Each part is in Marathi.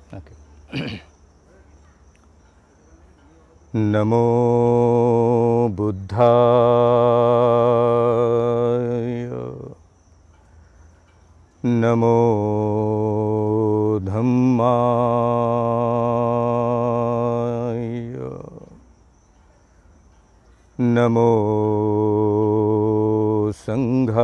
Okay. नमो बुद्धाय, नमो धम्माय, नमो संघाय,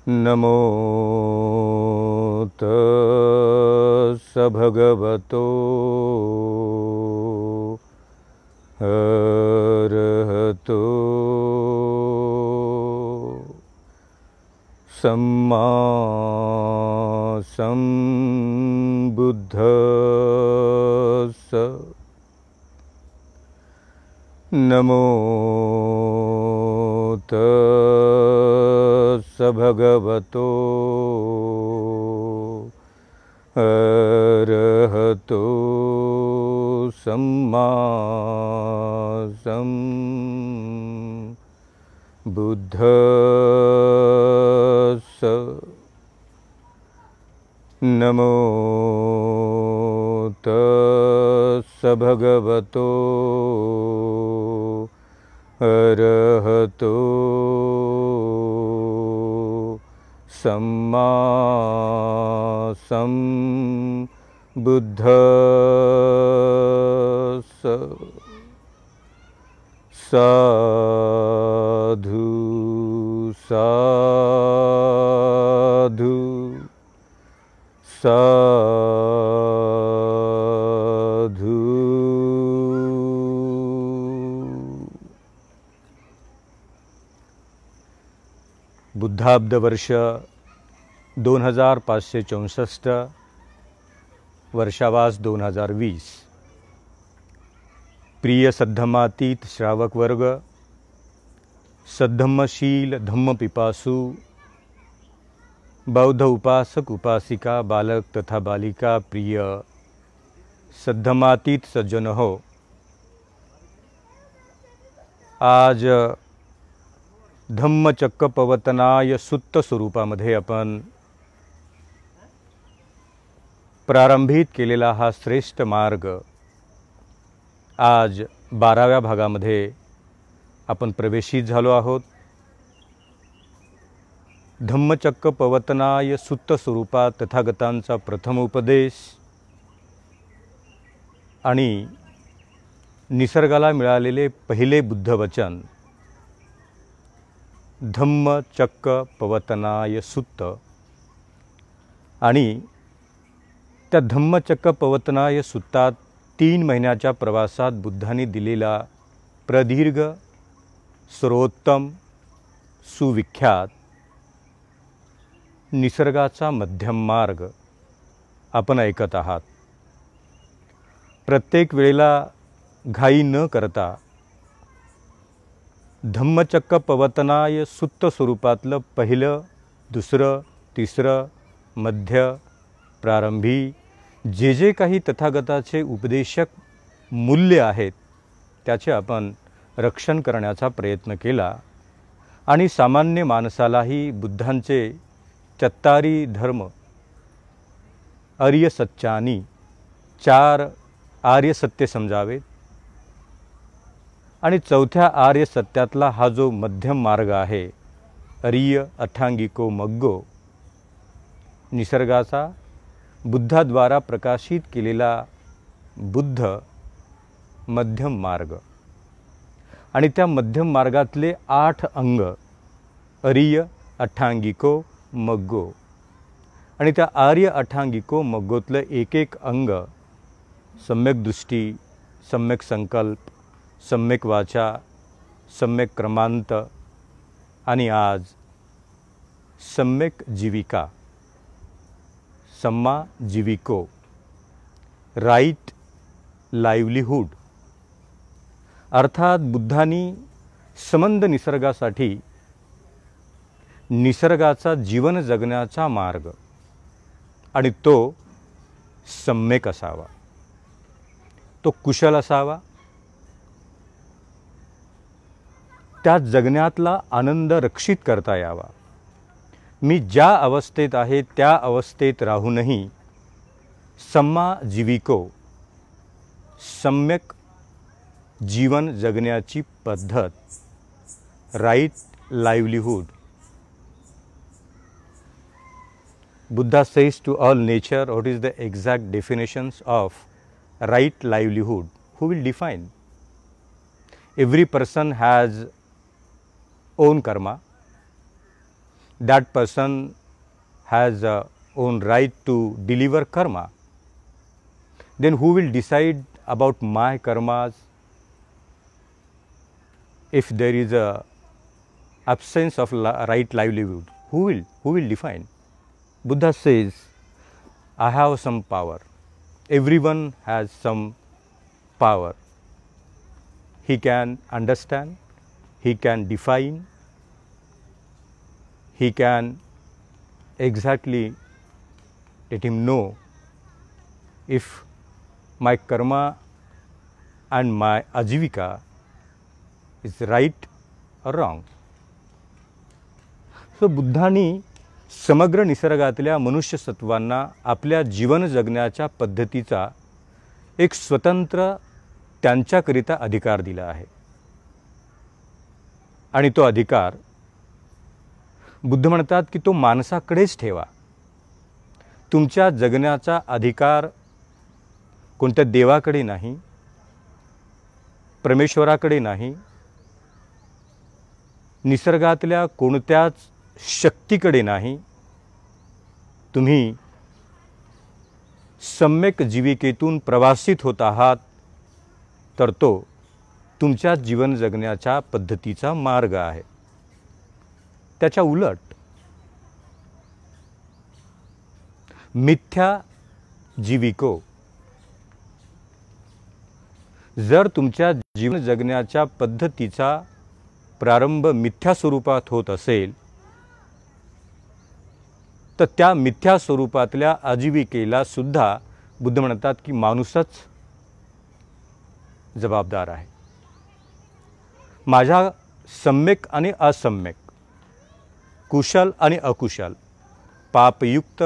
नमो तस् भगवतो अरहतो सम्मा संबुद्धस्स। नमो तस् भगवतो अरहतो सम्मा संबुद्धस्स। नमो तस् भगवतो अरहतो सम्मा संबुद्धस्स। साधु साधु साधु। बुद्धाब्द वर्ष 2564, वर्षावास 2020। प्रिय सद्धम्मातीत श्रावक वर्ग, सद्धम्मशील धम्म पिपासु, बौद्ध उपासक उपासिका, बालक तथा बालिका, प्रिय सद्धम्मातीत सज्जन हो, आज धम्मचक्कपवतनाय सुत्त स्वरूपामध्ये आपण प्रारंभित केलेला हा श्रेष्ठ मार्ग आज 12व्या भागामध्ये आपण प्रवेशित झालो आहोत। धम्मचक्कपवतनाय सुत्त स्वरूपात तथागतांचा प्रथम उपदेश आणि निसर्गाला मिळालेले पहिले बुद्ध वचन धम्मचक्कपवतनाय सुत्त, आणि त्या धम्मचक्कपवतनाय सुत्तात 3 महिन्याच्या प्रवासात बुद्धांनी दिलेला प्रदीर्घ, सर्वोत्तम, सुविख्यात निसर्गाचा मध्यम मार्ग आपण ऐकत आहात। प्रत्येक वेळेला घाई न करता धम्मचक्कपवतनाय सुत्त स्वरूपातलं पहिलं, दुसरं, तिसरं, मध्य, प्रारंभी जे काही तथागताचे उपदेशक मूल्य आहेत त्याचे आपण रक्षण करण्याचा प्रयत्न केला, आणि सामान्य माणसालाही बुद्धांचे 4 धर्म, आर्य सत्यानी 4 आर्य सत्य समजावेत, आणि 4थ्या आर्य सत्यातला हा जो मध्यम मार्ग आहे, आर्य अठांगिको मग्गो, निसर्गाचा बुद्धाद्वारा प्रकाशित केलेला बुद्ध मध्यम मार्ग, आणि त्या मध्यम मार्गातले 8 अंग आर्य अठांगिको मग्गो, आणि त्या आर्य अठांगिको मग्गोतलं एक अंग सम्यक दृष्टी, सम्यक संकल्प, सम्यक वाचा, सम्यक क्रमांत, आणि आज सम्यक जीविका, सम्मा जीविको, राईट लाईव्हलीहूड। अर्थात बुद्धांनी समंद निसर्गासाठी निसर्गाचा जीवन जगण्याचा मार्ग, आणि तो सम्यक असावा, तो कुशल असावा, त्या जगण्यातला आनंद रक्षित करता यावा। मी ज्या अवस्थेत आहे त्या अवस्थेत राहूनही सम्मा जीविको, सम्यक जीवन जगण्याची पद्धत, right livelihood. Buddha says to all nature, what is the exact definitions of right livelihood? Who will define? Every person has own karma. That person has own right to deliver karma. Then who will decide about my karmas? If there is a absence of right livelihood, who will define? Buddha says, I have some power. Everyone has some power. He can understand, he can define, he can exactly let him know if my karma and my ajivika is right or wrong. So बुद्धांनी समग्र निसर्गातल्या मनुष्य सत्वांना आपल्या जीवन जगण्याच्या पद्धतीचा एक स्वतंत्र त्यांच्याकरिता अधिकार दिला आहे। आणि तो अधिकार बुद्ध म्हणतात की तो माणसाकडेच ठेवा। तुमच्या जगण्याचा अधिकार कोणत्या देवाकडे नाही, परमेश्वराकडे नाही, निसर्गातल्या कोणत्याच शक्तीकडे नाही। तुम्ही सम्यक जीविकेतून प्रवासित होत आहात, तर तो तुमच्या जीवन जगण्याच्या पद्धतीचा मार्ग आहे। त्याच्या उलट मिथ्या जीविको, जर तुमच्या जीवन जगण्याच्या पद्धतीचा प्रारंभ मिथ्या स्वरूपात होत असेल, तर त्या मिथ्या स्वरूपातल्या आजीविकेला सुद्धा बुद्ध म्हणतात की माणूसच जबाबदार आहे। माझ्या सम्यक आणि असम्यक, कुशल आणि अकुशल, पापयुक्त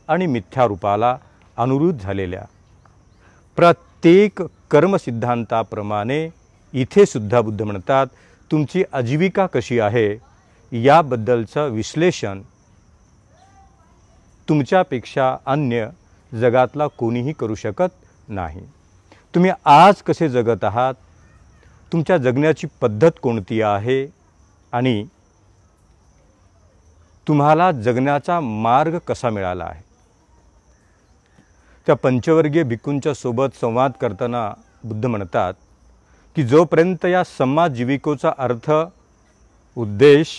आणि मिथ्या रूपाला अनुरूप झालेल्या प्रत्येक कर्मसिद्धांताप्रमाणे इथे सुद्धा बुद्ध म्हणतात तुमची आजीविका कशी आहे याबद्दलचं विश्लेषण तुमच्यापेक्षा अन्य जगातला कोणीही करू शकत नाही। तुम्ही आज कसे जगत आहात, तुमच्या जगण्याची पद्धत कोणती आहे आणि तुम्हाला जगण्याचा मार्ग कसा मिळाला आहे। त्या पंचवर्गीय भिक्खूंच्या सोबत संवाद करताना बुद्ध म्हणतात की जोपर्यंत या सम्मा जीविकोचा अर्थ, उद्देश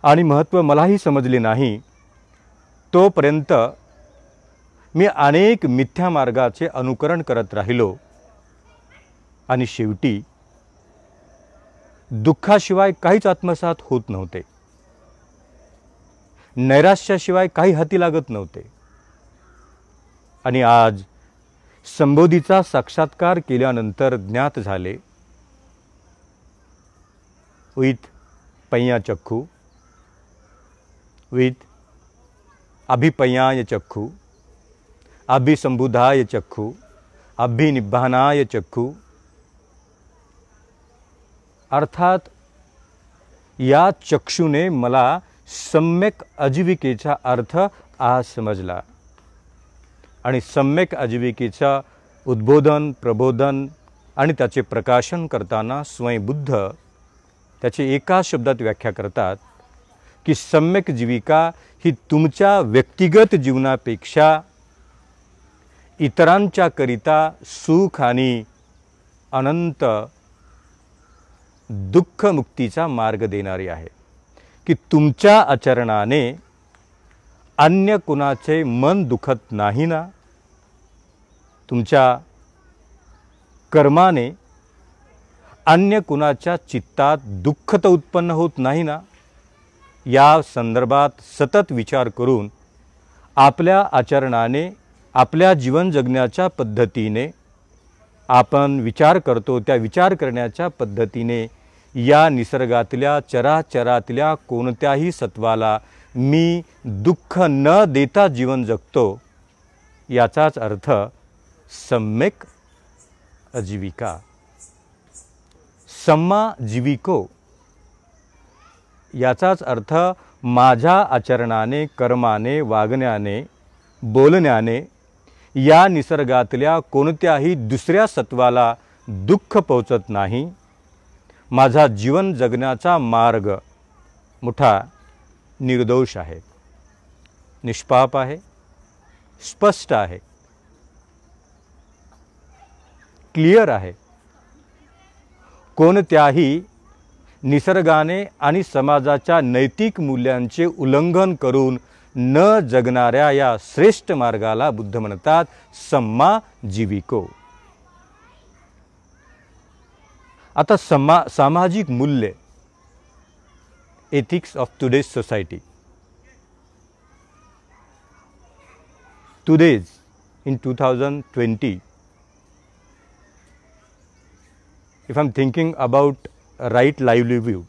आणि महत्त्व मलाही समजले नाही, तोपर्यंत मी अनेक मिथ्या मार्गाचे अनुकरण करत राहिलो आणि शेवटी दुःखाशिवाय काहीच आत्मसात होत नव्हते, नैराश्याशिवाय काही हाती लागत नव्हते। आणि आज संबोधीचा साक्षात्कार केल्यानंतर ज्ञात झाले, विथ पय्या चक्षु, विथ अभिपय्याय चक्षु, अभिसंबुधाय चक्षु, अभिनिब्बानाय चक्षु, अर्थात या चक्षुने मला सम्यक आजीविकेचा अर्थ आज समजला आणि सम्यक आजीविकेचा उद्बोधन, प्रबोधन आणि त्याचे प्रकाशन करताना स्वयं बुद्ध त्याची एका शब्दात व्याख्या करतात की सम्यक जीविका ही तुमच्या व्यक्तिगत जीवनापेक्षा इतरांच्या करिता सुख आणि अनंत दुःख मुक्तीचा मार्ग देणारी आहे। की तुमच्या आचरणाने अन्य कुणाचे मन दुखत नाही ना, तुमच्या कर्माने अन्य कुणाच्या चित्तात दुःख तर उत्पन्न होत नाही ना, या संदर्भात सतत विचार करून आपल्या आचरणाने, आपल्या जीवन जगण्याच्या पद्धतीने आपण विचार करतो, त्या विचार करण्याच्या पद्धतीने या निसर्गातल्या चराचरातल्या कोणत्याही सत्वाला मी दुःख न देता जीवन जगतो, याचाच अर्थ सम्यक आजीविका, सम्मा जीविको। याचाच अर्थ माझ्या आचरणाने, कर्माने, वागण्याने, बोलण्याने या निसर्गातल्या कोणत्याही दुसऱ्या सत्वाला दुःख पोचत नाही। माझा जीवन जगण्याचा मार्ग मोठा निर्दोष आहे, निष्पाप आहे, स्पष्ट आहे, क्लिअर आहे। कोणत्याही निसर्गाने आणि समाजाच्या नैतिक मूल्यांचे उल्लंघन करून न जगणाऱ्या या श्रेष्ठ मार्गाला बुद्ध म्हणतात सम्मा जीविको। आता सामाजिक मूल्य, ethics of today's society, today's in 2020, if I'm thinking about right livelihood,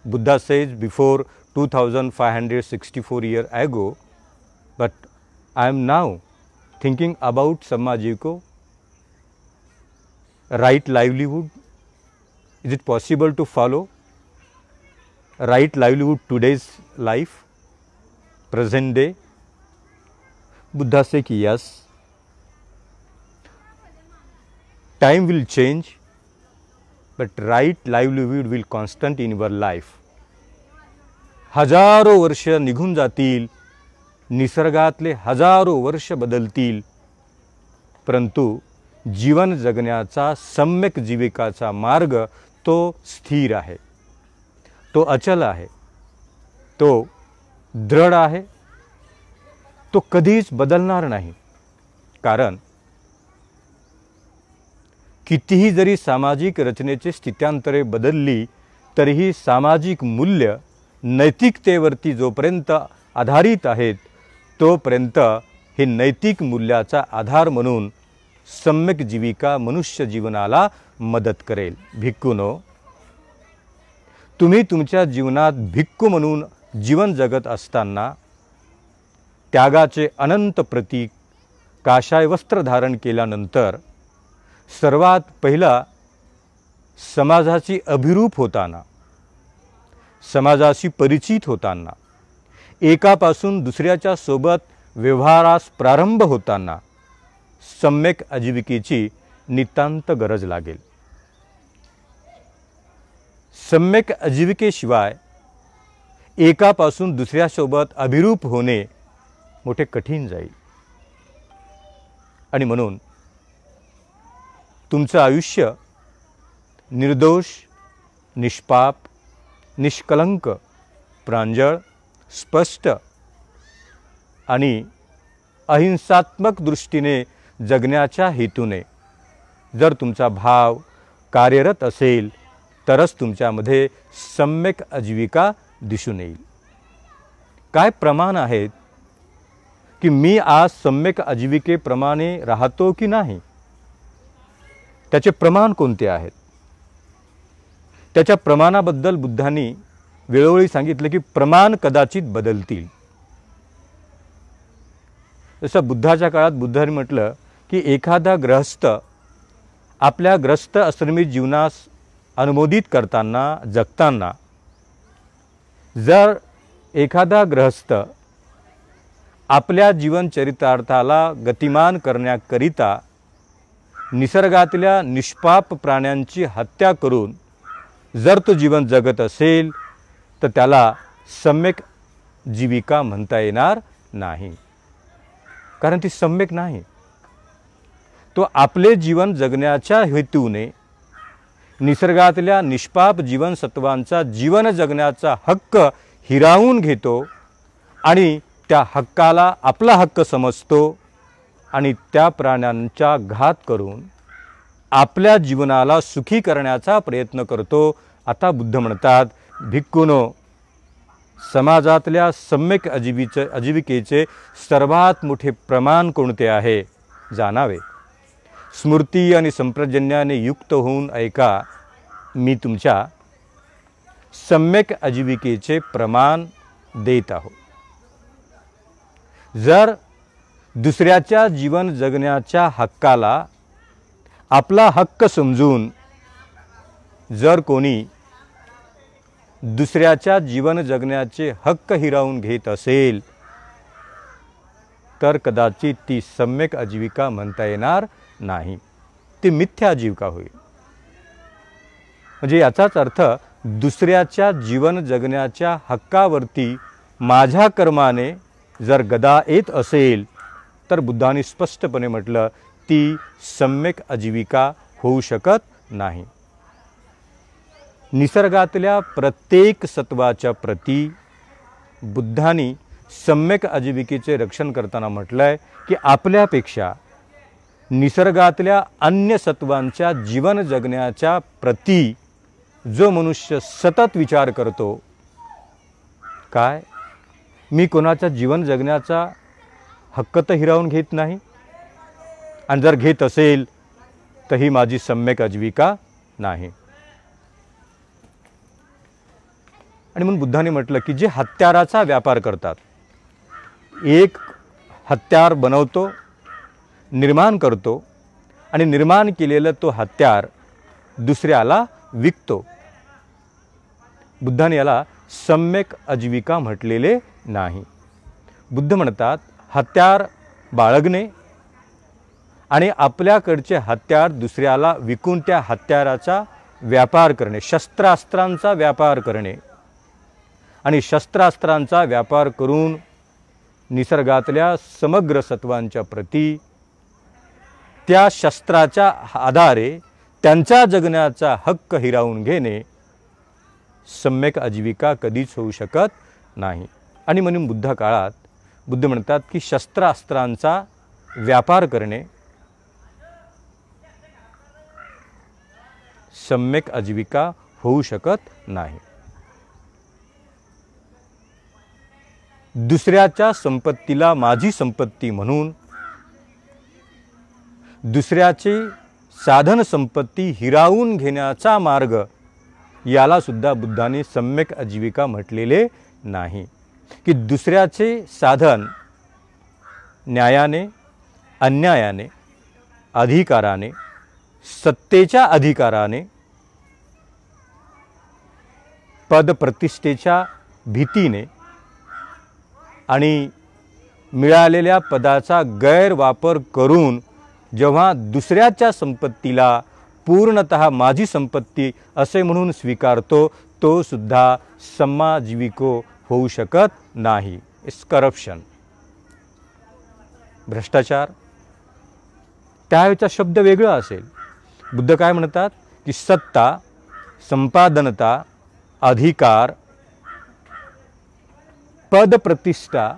Buddha says before 2564 years ago, but I am now thinking about Samma Jiviko, right livelihood. Is it possible to follow right livelihood today's life, present day? Buddha says yes. Time will change, but right livelihood will constant in your life. हजारो वर्ष निघून जातील, निसर्गातले हजारो वर्ष बदलतील, परंतु जीवन जगण्याचा सम्यक जीविकाचा मार्ग तो स्थिर आहे, तो अचल आहे, तो दृढ आहे, तो कधीच बदलणार नाही। कारण कितीही जरी सामाजिक रचनेची स्थित्यांतरे बदलली तरीही सामाजिक मूल्य नैतिकतेवरती जोपर्यंत आधारित आहेत तोपर्यंत हे नैतिक मूल्याचा आधार म्हणून सम्यक जीविका मनुष्य जीवनाला मदत करेल। भिक्खूनो, तुम्ही तुमच्या जीवनात भिक्खू म्हणून जीवन जगत असताना त्यागाचे अनंत प्रतीक काशाय वस्त्र धारण केल्यानंतर सर्वात पहिला समाजाची अभिरूप होताना, समाजाशी परिचित होताना, एकापासून दुसऱ्याच्या सोबत व्यवहारास प्रारंभ होताना सम्यक आजीविकेची नितांत गरज लागेल। सम्यक आजीविकेशिवाय एकापासून दुसऱ्यासोबत अभिरूप होणे मोठे कठीण जाईल। आणि म्हणून तुमचं आयुष्य निर्दोष, निष्पाप, निष्कलंक, प्रांजळ, स्पष्ट आणि अहिंसात्मक दृष्टीने जगण्याच्या हेतूने जर तुमचा भाव कार्यरत असेल तरच तुमच्यामध्ये सम्यक आजीविका दिसून येईल। काय प्रमाण आहेत की मी आज सम्यक आजीविकेप्रमाणे राहतो की नाही? त्याचे प्रमाण कोणते आहेत? त्याच्या प्रमाणाबद्दल बुद्धांनी वेळोवेळी सांगितले की प्रमाण कदाचित बदलतील। जसं बुद्धाच्या काळात बुद्धांनी म्हटलं की एखादा गृहस्थ आपल्या ग्रस्त आश्रमी जीवनास अनुमोदित करताना, जगताना जर एखादा गृहस्थ आपल्या जीवनचरितार्थाला गतिमान करण्याकरिता निसर्गातल्या निष्पाप प्राण्यांची हत्या करून जर तो जीवन जगत असेल तर त्याला सम्यक जीविका म्हणता येणार नाही, कारण ती सम्यक नाही। तो आपले जीवन जगण्याच्या हेतूने निसर्गातल्या निष्पाप जीवनसत्वांचा जीवन जगण्याचा हक्क हिरावून घेतो आणि त्या हक्काला आपला हक्क समजतो आणि त्या प्राण्यांचा घात करून आपल्या जीवनाला सुखी करण्याचा प्रयत्न करतो। आता बुद्ध म्हणतात, भिक्खूनो, समाजातल्या सम्यक आजीविकेचे सर्वात मोठे प्रमाण कोणते आहे जाणावे। स्मृती आणि संप्रजन्याने युक्त होऊन ऐका, मी तुमच्या सम्यक आजीविकेचे प्रमाण देत आहोत. जर दुसऱ्याच्या जीवन जगण्याच्या हक्काला आपला हक्क समजून जर कोणी दुसऱ्याच्या जीवन जगण्याचे हक्क हिरावून घेत असेल तर कदाचित ती सम्यक आजीविका म्हणता येणार नाही, ती मिथ्या आजीविका होईल. म्हणजे याचाच अर्थ दुसऱ्याच्या जीवन जगण्याच्या हक्कावरती माझ्या कर्माने जर गदा येत असेल तर बुद्धाने स्पष्टपणे म्हटलं ती सम्यक आजीविका होऊ शकत नाही. निसर्गातल्या प्रत्येक सत्वाच्या प्रती बुद्धांनी सम्यक आजीविकेचे रक्षण करताना म्हटलंय की आपल्यापेक्षा निसर्गातल्या अन्य सत्वांच्या जीवन जगण्याच्या प्रती जो मनुष्य सतत विचार करतो, काय मी कोणाचा जीवन जगण्याचा हक्क तर हिरावून घेत नाही, आणि जर घेत असेल तर ही माझी सम्यक आजीविका नाही. आणि म्हणून बुद्धाने म्हटलं की जे हत्याराचा व्यापार करतात, एक हत्यार बनवतो, निर्माण करतो आणि निर्माण केलेलं तो हत्यार दुसऱ्याला विकतो, बुद्धाने याला सम्यक आजीविका म्हटलेले नाही. बुद्ध म्हणतात हत्यार बाळगणे आणि आपल्याकडचे हत्यार दुसऱ्याला विकून त्या हत्याराचा व्यापार करणे, शस्त्रास्त्रांचा व्यापार करणे आणि शस्त्रास्त्रांचा व्यापार करून निसर्गातल्या समग्र सत्वांच्या प्रती त्या शस्त्राच्या आधारे त्यांचा जगण्याचा हक्क हिरावून घेणे सम्यक आजीविका कधीच होऊ शकत नाही. आणि म्हणून बुद्ध काळात बुद्ध म्हणतात की शस्त्रास्त्रांचा व्यापार करणे सम्यक आजीविका होऊ शकत नाही. दुसऱ्याच्या संपत्तीला माझी संपत्ती म्हणून दुसऱ्याची साधन संपत्ती हिरावून घेण्याचा मार्ग याला सुद्धा बुद्धाने सम्यक आजीविका म्हटलेले नाही. की दुसऱ्याचे साधन न्यायाने, अन्यायाने, अधिकाराने, सत्तेच्या अधिकाराने, पदप्रतिष्ठेच्या भीतीने आणि मिळालेल्या पदाचा गैरवापर करून जेव्हा दुसऱ्याच्या संपत्तीला पूर्णतः माझी संपत्ती असे म्हणून स्वीकारतो तो सुद्धा समाजीविको होऊ शकत नाही. इट्स करप्शन, भ्रष्टाचार. त्यावेळचा शब्द वेगळा असेल. बुद्ध काय म्हणतात की सत्ता, संपादनता, अधिकार, पदप्रतिष्ठा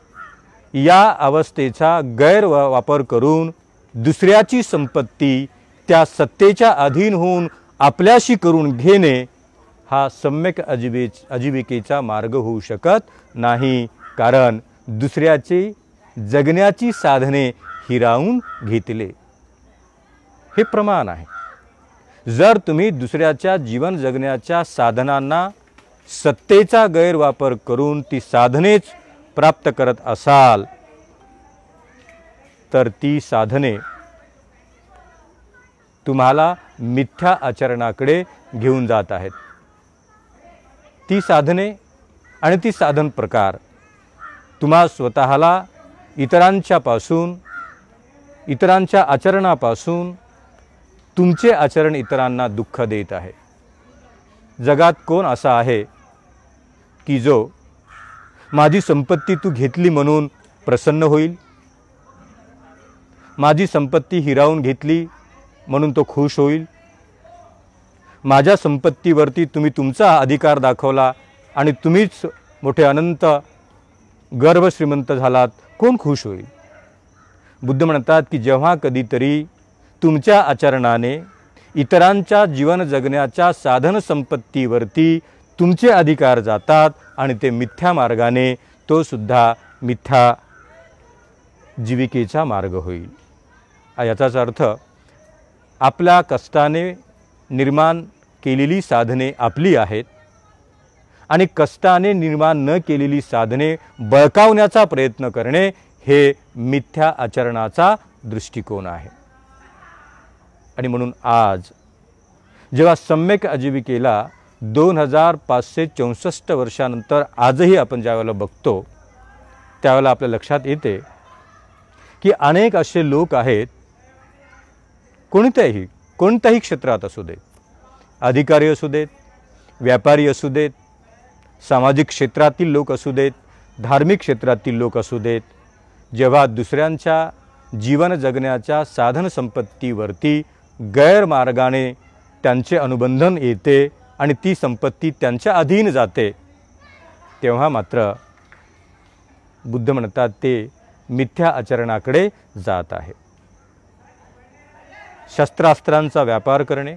या अवस्थेचा गैरवापर करून दुसऱ्याची संपत्ती त्या सत्तेच्या अधीन होऊन आपल्याशी करून घेणे हा सम्यक आजीविकेचा मार्ग होऊ शकत नाही. कारण दुसऱ्याची जगण्याची साधने हिरावून घेतले हे प्रमाण आहे. जर तुम्ही दुसऱ्याच्या जीवन जगण्याच्या साधनांना सत्तेचा गैरवापर करून ती साधनेच प्राप्त करत असाल तर ती साधने तुम्हाला मिथ्या आचरणाकडे घेऊन जात आहेत. ती साधने आणि ती साधन प्रकार तुम्हा स्वतःला इतरांच्या आचरणापासून तुमचे आचरण इतरांना दुःख देत आहे. जगात कोण असा आहे की जो माझी संपत्ती तू घेतली म्हणून प्रसन्न होईल, माझी संपत्ती हिरावून घेतली म्हणून तो खुश होईल, माझ्या संपत्तीवरती तुम्ही तुमचा अधिकार दाखवला आणि तुम्हीच मोठे अनंत गर्भ श्रीमंत झालात, कोण खुश होईल? बुद्ध म्हणतात की जेव्हा कधीतरी तुमच्या आचरणाने इतरांच्या जीवन जगण्याच्या साधन संपत्तीवरती तुमचे अधिकार जातात आणि ते मिथ्या मार्गाने, तो सुद्धा मिथ्या जीविकेचा मार्ग होईल. याचाच अर्थ आपल्या कष्टाने निर्माण केलेली साधने आपली आहेत आणि कष्टाने निर्माण न केलेली साधने बळकावण्याचा प्रयत्न करणे हे मिथ्या आचरणाचा दृष्टिकोन आहे। आणि म्हणून आज जेव्हा सम्यक आजीविकेला 2564 वर्षानंतर आजही आपण ज्यावेळेला बघतो त्यावेळेला आपल्या लक्षात येते की अनेक असे लोक आहेत, कोणत्याही क्षेत्रात असू देत, अधिकारी असू देत, व्यापारी असू देत, सामाजिक क्षेत्रातील लोक असू देत, धार्मिक क्षेत्रातील लोक असू देत, जेव्हा दुसऱ्यांच्या जीवन जगण्याच्या साधन संपत्तीवरती गैरमार्गाने त्यांचे अनुबंधन येते आणि ती संपत्ती त्यांच्या अधीन जाते, तेव्हा मात्र बुद्ध म्हणतात ते मिथ्या आचरणाकडे जात आहे। शस्त्रास्त्रांचा व्यापार करणे,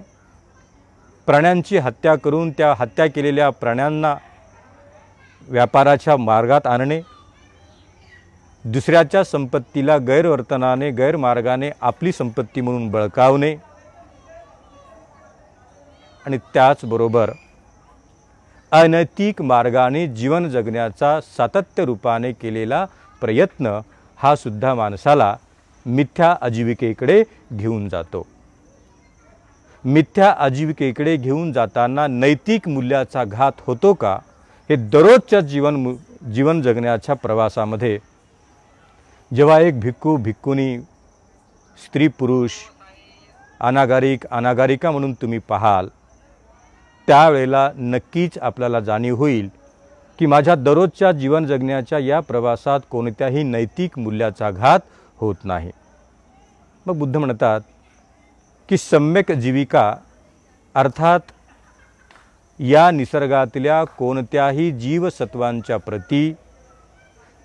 प्राण्यांची हत्या करून त्या हत्या केलेल्या प्राण्यांना व्यापाराच्या मार्गात आणणे, दुसऱ्याच्या संपत्तीला गैरवर्तनाने गैरमार्गाने आपली संपत्ती म्हणून बळकावणे आणि त्याचबरोबर अनैतिक मार्गाने जीवन जगण्याचा सातत्य रूपाने केलेला प्रयत्न हा सुद्धा माणसाला मिथ्या आजीविकेकडे घेऊन जातो। मिथ्या आजीविकेकडे घेऊन जाताना नैतिक मूल्याचा घात होतो का, हे दररोजच्या जीवन जगण्याच्या प्रवासामध्ये जेव्हा एक भिक्खू भिक्खुनी, स्त्री पुरुष, अनागारिका म्हणून तुम्ही पाहाल, त्यावेळेला नक्कीच आपल्याला जाणीव होईल की माझ्या दररोजच्या जीवन जगण्याच्या या प्रवासात कोणत्याही नैतिक मूल्याचा घात होत नाही। मग बुद्ध म्हणतात की सम्यक जीविका अर्थात या निसर्गातल्या कोणत्याही जीवसत्वांच्या प्रती,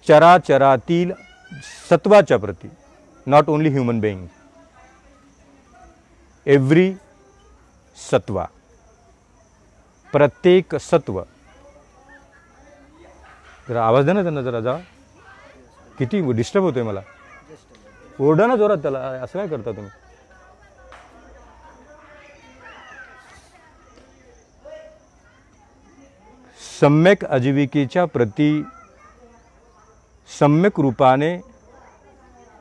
चराचरातील सत्वाच्या प्रती, not only human being, every सत्वा, प्रत्येक सत्व, जरा आवाज दे ना त्यांना, जरा जा, किती डिस्टर्ब होतोय मला, ओरडा ना जोरात त्याला, असं काय करता तुम्ही? सम्यक आजीविकेच्या प्रती सम्यक रूपाने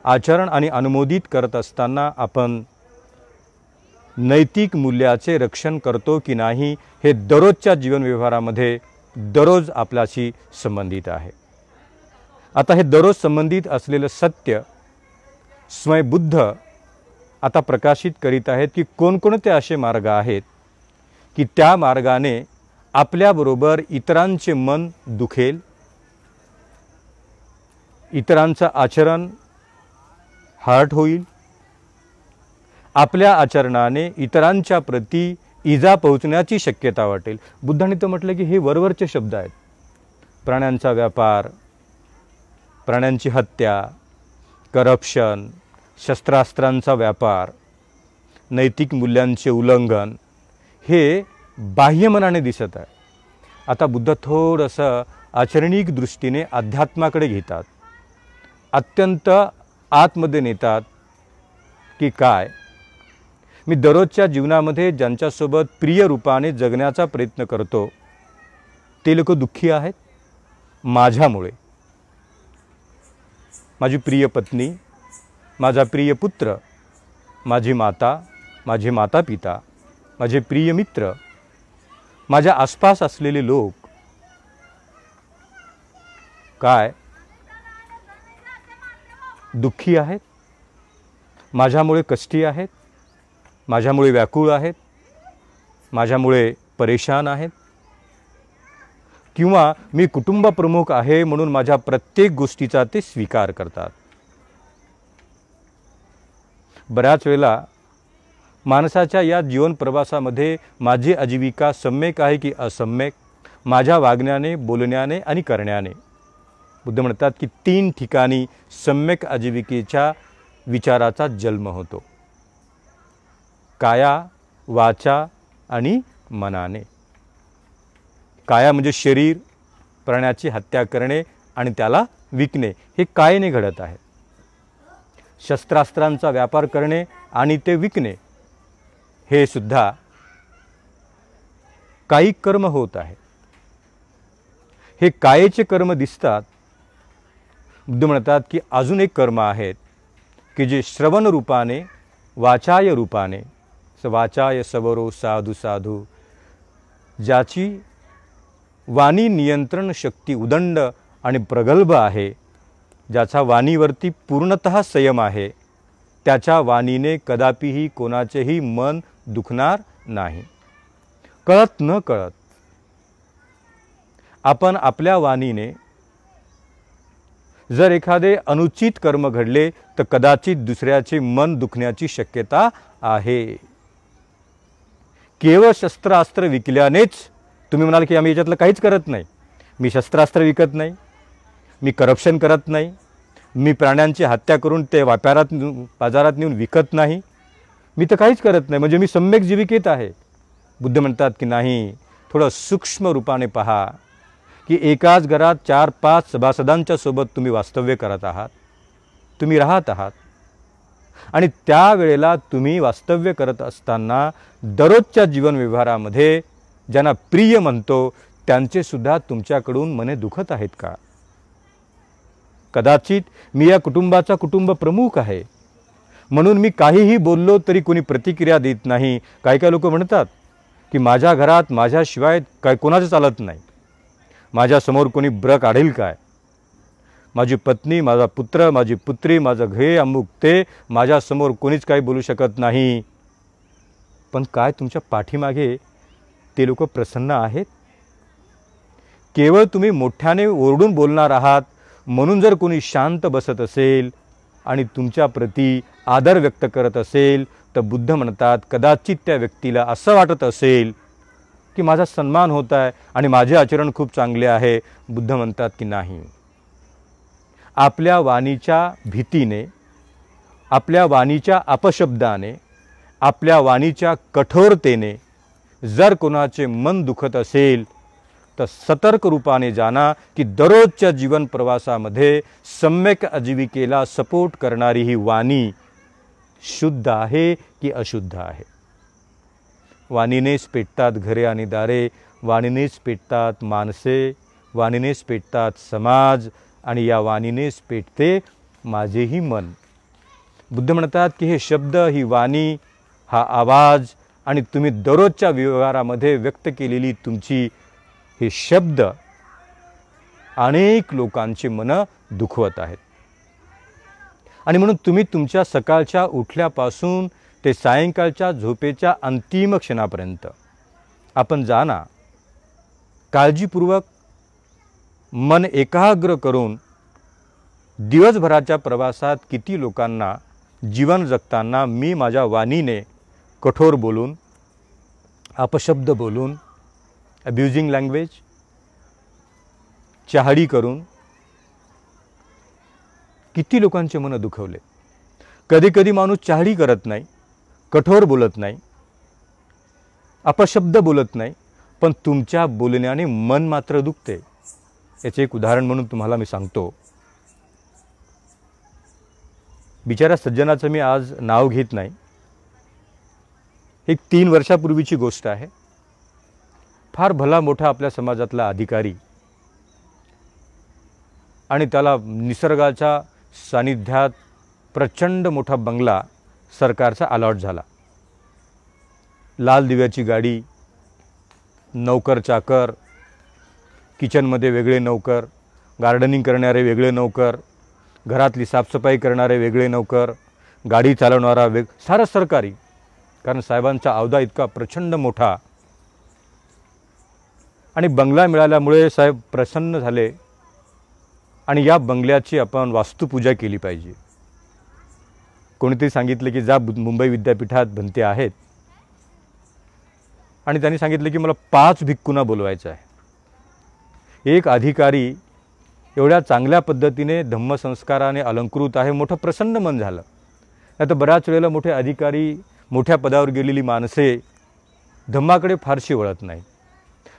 आचरण आणि अनुमोदित करत असताना आपण नैतिक मूल्याचे रक्षण करतो की नाही हे दररोजच्या जीवन व्यवहारामध्ये दररोज आपल्याशी संबंधित आहे। आता हे दररोज संबंधित असलेलं सत्य स्वयं बुद्ध आता प्रकाशित करीत आहेत की कोणकोणते असे मार्ग आहेत की त्या मार्गाने आपल्याबरोबर इतरांचे मन दुखेल, इतरांचं आचरण हर्ट होईल, आपल्या आचरणाने इतरांच्या प्रती इजा पोहोचण्याची शक्यता वाटेल। बुद्धांनी तर म्हटलं की हे वरवरचे शब्द आहेत, प्राण्यांचा व्यापार, प्राण्यांची हत्या, करप्शन, शस्त्रास्त्रांचा व्यापार, नैतिक मूल्यांचे उल्लंघन हे बाह्य मनाने दिसत आहे। आता बुद्ध थोडंसं आचरणिक दृष्टीने अध्यात्माकडे घेतात, अत्यंत आतमध्ये नेतात की काय मी दररोजच्या जीवनामध्ये ज्यांच्यासोबत प्रिय रूपाने जगण्याचा प्रयत्न करतो ते लोक दुःखी आहेत माझ्यामुळे। माझी प्रिय पत्नी, माझा प्रिय पुत्र, माझी माता, माझे माता पिता, माझे प्रिय मित्र, माझ्या आसपास असलेले लोक काय दुःखी आहेत, माझ्यामुळे कष्टी आहेत, माझ्यामुळे व्याकुळ आहेत, माझ्यामुळे परेशान आहेत, किंवा मी कुटुंब प्रमुख आहे म्हणून माझ्या प्रत्येक गोष्टीचा ते स्वीकार करतात। बऱ्याच वेळेला माणसाच्या या जीवन प्रवासामध्ये माझी आजीविका सम्यक आहे की असम्यक, माझ्या वागण्याने, बोलण्याने आणि करण्याने, बुद्ध म्हणतात की 3 ठिकाणी सम्यक आजीविकेच्या विचाराचा जन्म होतो, काया, वाचा आणि मनाने। काया म्हणजे शरीर, प्राण्याची हत्या करणे आणि त्याला विकणे, हे कायेने घडत आहे। शस्त्रास्त्रांचा व्यापार करणे आणि ते विकणे हे सुद्धा काही कर्म होत आहे। हे कायेचे कर्म दिसतात. बुद्ध म्हणतात की अजून एक कर्म आहेत की जे श्रवण रूपाने, वाचाय रूपाने, वाचाय सबरो साधू साधू, ज्याची वाणी नियंत्रण शक्ती उदंड आणि प्रगल्भ आहे, ज्याचा वाणीवरती पूर्णतः संयम आहे, त्याच्या वाणीने कदापिही कोणाचेही मन दुखणार नाही. कळत न कळत आपण आपल्या वाणीने जर एखादे अनुचित कर्म घडले तर कदाचित दुसऱ्याचे मन दुखण्याची शक्यता आहे. केवळ शस्त्रास्त्र विकल्यानेच तुम्ही म्हणाल की आम्ही याच्यातलं काहीच करत नाही. मी शस्त्रास्त्र विकत नाही, मी करप्शन करत नाही, मी प्राण्यांची हत्या करून ते व्यापारात बाजारात नेऊन विकत नाही, मी तर काहीच करत नाही, म्हणजे मी सम्यक जीविकेत आहे. बुद्ध म्हणतात की नाही, थोडं सूक्ष्म रूपाने पहा की एकाच घरात 4-5 सभासदांच्या सोबत तुम्ही वास्तव्य करत आहात, तुम्ही राहत आहात, आणि त्यावेळेला तुम्ही वास्तव्य करत असताना दररोजच्या जीवन व्यवहारामध्ये ज्यांना प्रिय म्हणतो त्यांचे सुद्धा तुमच्याकडून मने दुखत आहेत का? कदाचित मी या कुटुंबाचा कुटुंब प्रमुख आहे म्हणून मी काहीही बोललो तरी कोणी प्रतिक्रिया देत नाही. काही काही लोक म्हणतात की माझ्या घरात माझ्याशिवाय काय कोणाचं चालत नाही, माझ्यासमोर कोणी ब्र काढेल काय, माझी पत्नी, माझा पुत्र, माझी पुत्री, माझं घे अमुक ते, माझ्यासमोर कोणीच काही बोलू शकत नाही. पण काय तुमच्या पाठीमागे ते लोक प्रसन्न आहेत? केवळ तुम्ही मोठ्याने ओरडून बोलणार आहात म्हणून जर कोणी शांत बसत असेल आणि तुमच्या प्रती आदर व्यक्त करत असेल तर बुद्ध म्हणतात कदाचित त्या व्यक्तीला असं वाटत असेल की माझा सन्मान होत आहे आणि माझे आचरण खूप चांगले आहे. बुद्ध म्हणतात की नाही, आपल्या वाणीच्या भीतीने, आपल्या वाणीच्या अपशब्दाने, आपल्या वाणीच्या कठोरतेने जर कोणाचे मन दुखत असेल तर सतर्क रूपाने जाणा की दररोजच्या जीवन प्रवासामध्ये सम्यक आजीविकेला सपोर्ट करणारी ही वाणी शुद्ध आहे की अशुद्ध आहे. वाणीनेच पेटतात घरे आणि दारे, वाणीनेच पेटतात माणसे, वाणीनेच पेटतात समाज, आणि या वाणीनेच पेटते माझेही मन. बुद्ध म्हणतात की हे शब्द, ही वाणी, हा आवाज आणि तुम्ही दररोजच्या व्यवहारामध्ये व्यक्त केलेली तुमची हे शब्द अनेक लोकांची मन दुखवत आहेत. आणि म्हणून तुम्ही तुमच्या सकाळच्या उठल्यापासून ते सायंकाळच्या झोपेच्या अंतिम क्षणापर्यंत आपण जाणा, काळजीपूर्वक मन एकाग्र करून दिवसभराच्या प्रवासात किती लोकांना जीवन जगताना मी माझ्या वाणीने कठोर बोलून, अपशब्द बोलून, अब्युजिंग लँग्वेज, चहाडी करून किती लोकांचे मन दुखवले. कधी कधी माणूस चहाडी करत नाही, कठोर बोलत नाही, अपशब्द बोलत नाही, पण तुमच्या बोलण्याने मन मात्र दुखते. याचे एक उदाहरण म्हणून तुम्हाला मी सांगतो. बिचाऱ्या सज्जनाचं मी आज नाव घेत नाही. एक 3 वर्षापूर्वीची गोष्ट आहे. फार भला मोठा आपल्या समाजातला अधिकारी आणि त्याला निसर्गाच्या सानिध्यात प्रचंड मोठा बंगला सरकारचा अलॉट झाला. लाल दिव्याची गाडी, नौकर चाकर, किचनमध्ये वेगळे नौकर, गार्डनिंग करणारे वेगळे नौकर, घरातली साफसफाई करणारे वेगळे नौकर, गाडी चालवणारा सारं सरकारी. कारण साहेबांचा अवधा इतका प्रचंड मोठा आणि बंगला मिळाल्यामुळे साहेब प्रसन्न झाले आणि या बंगल्याची आपण वास्तुपूजा केली पाहिजे. कोणीतरी सांगितले की जा मुंबई विद्यापीठात भिंती आहेत आणि त्यांनी सांगितले की मला 5 भिक्खूंना बोलवायचं आहे. एक अधिकारी एवढ्या चांगल्या पद्धतीने धम्मसंस्काराने अलंकृत आहे, मोठं प्रसन्न मन झालं. आता बऱ्याच वेळेला मोठे अधिकारी, मोठ्या पदावर गेलेली माणसे धम्माकडे फारशी वळत नाही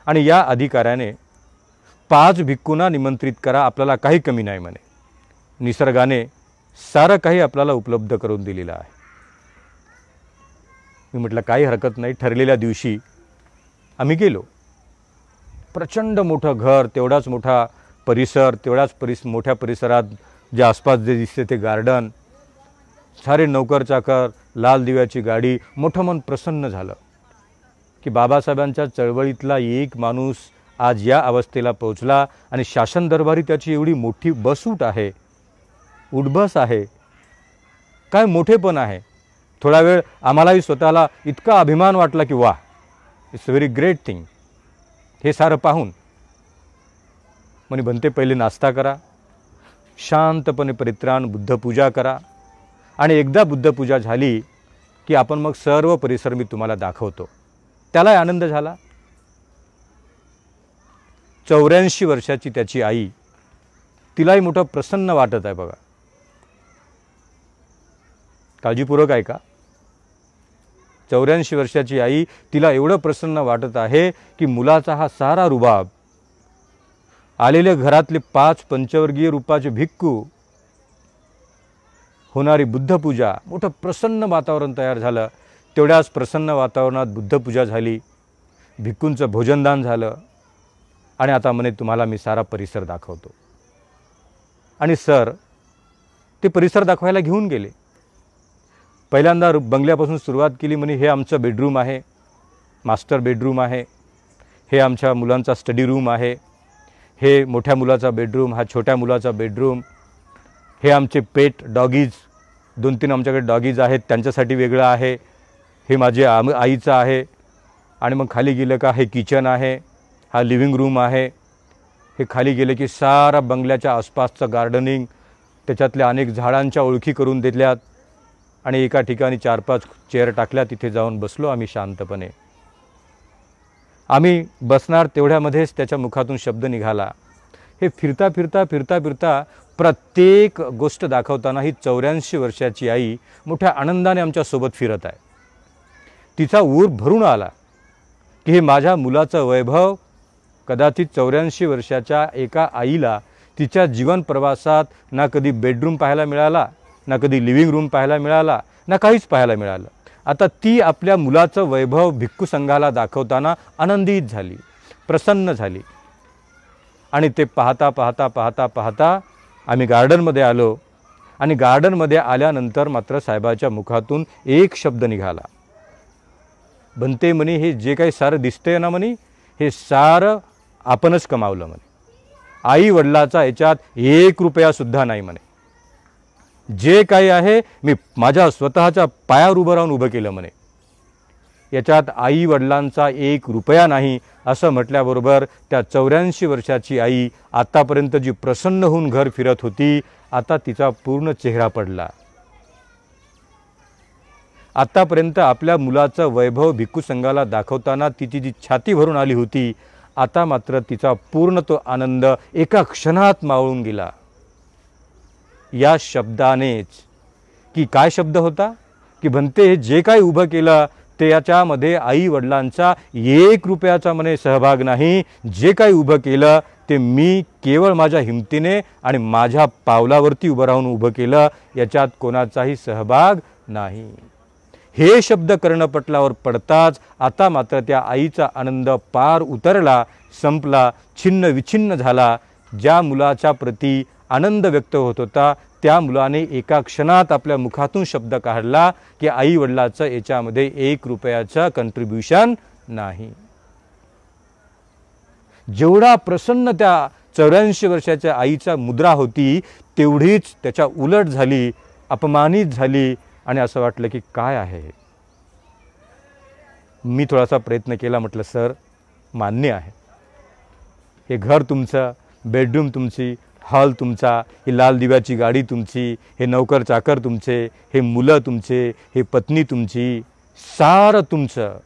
आणि या अधिकाऱ्याने 5 भिक्खूंना निमंत्रित करा, आपल्याला काही कमी नाही म्हणे. निसर्गाने सारं काही आपल्याला उपलब्ध करून दिलेलं आहे. मी म्हटलं काही हरकत नाही. ठरलेल्या दिवशी आम्ही गेलो प्रचंड मोठं घर, तेवढाच मोठा परिसर, तेवढाच मोठ्या परिसरात जे आसपास जे दिसते ते गार्डन, सारे नौकर चाकर, लाल दिव्याची गाडी. मोठं मन प्रसन्न झालं की बाबासाहेबांच्या चळवळीतला एक माणूस आज या अवस्थेला पोहोचला आणि शासन दरबारी त्याची एवढी मोठी बसूट आहे, उठबस आहे, काय मोठेपण आहे. थोडा वेळ आम्हालाही स्वतःला इतका अभिमान वाटला की वाह, it's a very great thing. हे सारं पाहून म्हणे बनते पहिले नाश्ता करा, शांतपणे परित्राण बुद्धपूजा करा आणि एकदा बुद्धपूजा झाली की आपण मग सर्व परिसर मी तुम्हाला दाखवतो. त्यालाही आनंद झाला. 84 वर्षाची त्याची आई, तिलाही मोठं प्रसन्न वाटत आहे बघा. काळजीपूर्वक ऐका. 84 वर्षाची आई, तिला एवढं प्रसन्न वाटत आहे की मुलाचा हा सारा रुबाब, आलेले घरातले 5 पंचवर्गीय रूपाचे भिक्खू, होणारी बुद्धपूजा, मोठं प्रसन्न वातावरण तयार झालं. तेवढ्याच प्रसन्न वातावरणात बुद्धपूजा झाली, भिक्खूंचं भोजनदान झालं आणि आता म्हणे तुम्हाला मी सारा परिसर दाखवतो. आणि सर ते परिसर दाखवायला घेऊन गेले. पहिल्यांदा बंगल्यापासून सुरुवात केली. म्हणे हे आमचं बेडरूम आहे, मास्टर बेडरूम आहे, हे आमच्या मुलांचा स्टडी रूम आहे, हे मोठ्या मुलाचा बेडरूम, हा छोट्या मुलाचा बेडरूम, हे आमचे पेट डॉगीज, 2-3 आमच्याकडे डॉगीज आहेत, त्यांच्यासाठी वेगळं आहे, हे माझे आईचं आहे. आणि मग खाली गेलं का हे किचन आहे, हा लिव्हिंग रूम आहे. हे खाली गेले की सारा बंगल्याच्या आसपासचं गार्डनिंग, त्याच्यातल्या अनेक झाडांच्या ओळखी करून दिल्यात आणि एका ठिकाणी 4-5 चेअर टाकल्या. तिथे जाऊन बसलो आम्ही शांतपणे. आम्ही बसणार तेवढ्यामध्येच त्याच्या मुखातून शब्द निघाला. हे फिरता फिरता फिरता फिरता प्रत्येक गोष्ट दाखवताना ही 84 वर्षाची आई मोठ्या आनंदाने आमच्यासोबत फिरत आहे. तिचा ऊर भरून आला की हे माझ्या मुलाचं वैभव. कदाचित 84 वर्षाच्या एका आईला तिच्या जीवन प्रवासात ना कधी बेडरूम पाहायला मिळाला, ना कधी लिव्हिंग रूम पाहायला मिळाला, ना काहीच पाहायला मिळालं. आता ती आपल्या मुलाचं वैभव भिक्खू संघाला दाखवताना आनंदित झाली, प्रसन्न झाली. आणि ते पाहता पाहता पाहता पाहता आम्ही गार्डनमध्ये आलो. आणि गार्डनमध्ये आल्यानंतर मात्र साहेबाच्या मुखातून एक शब्द निघाला. बनते म्हणे हे जे काही सारं दिसतंय ना म्हणे, हे सारं आपणच कमावलं म्हणे. आई वडिलाचा याच्यात 1 रुपयासुद्धा नाही म्हणे. जे काही आहे मी माझ्या स्वतःच्या पायावर उभं राहून उभं केलं म्हणे. याच्यात आई वडिलांचा 1 रुपया नाही असं म्हटल्याबरोबर त्या 84 वर्षाची आई आतापर्यंत जी प्रसन्न होऊन घर फिरत होती, आता तिचा पूर्ण चेहरा पडला. आतापर्यंत आपल्या मुलाचं वैभव भिक्खू संघाला दाखवताना तिची जी छाती भरून आली होती, आता मात्र तिचा पूर्ण तो आनंद एका क्षणात मावळून गेला. या शब्दानेच, की काय शब्द होता की बनते हे जे काही उभं केलं ते याच्यामध्ये आई वडिलांचा 1 रुपयाचा म्हणे सहभाग नाही. जे काही उभं केलं ते मी केवळ माझ्या हिमतीने आणि माझ्या पावलावरती उभं राहून उभं केलं, याच्यात कोणाचाही सहभाग नाही. हे शब्द कर्णपटलावर पडताच आता मात्र त्या आईचा आनंद पार उतरला, संपला, छिन्न विछिन्न झाला. ज्या मुलाच्या प्रती आनंद व्यक्त होत होता त्या मुलाने एका क्षणात आपल्या मुखातून शब्द काढला की आई वडिलाचं याच्यामध्ये 1 रुपयाचं कंट्रीब्युशन नाही. जेवढा प्रसन्न त्या 84 वर्षाच्या आईचा मुद्रा होती, तेवढीच त्याच्या उलट झाली, अपमानित झाली आणि असं वाटलं की काय आहे. मी थोडासा प्रयत्न केला. म्हटलं सर मान्य आहे, हे घर तुमचं, बेडरूम तुमची, हॉल तुमचा, ही लाल दिव्याची गाडी तुमची, हे नौकर चाकर तुमचे, हे मुलं तुमचे, हे पत्नी तुमची, सारं तुमचं.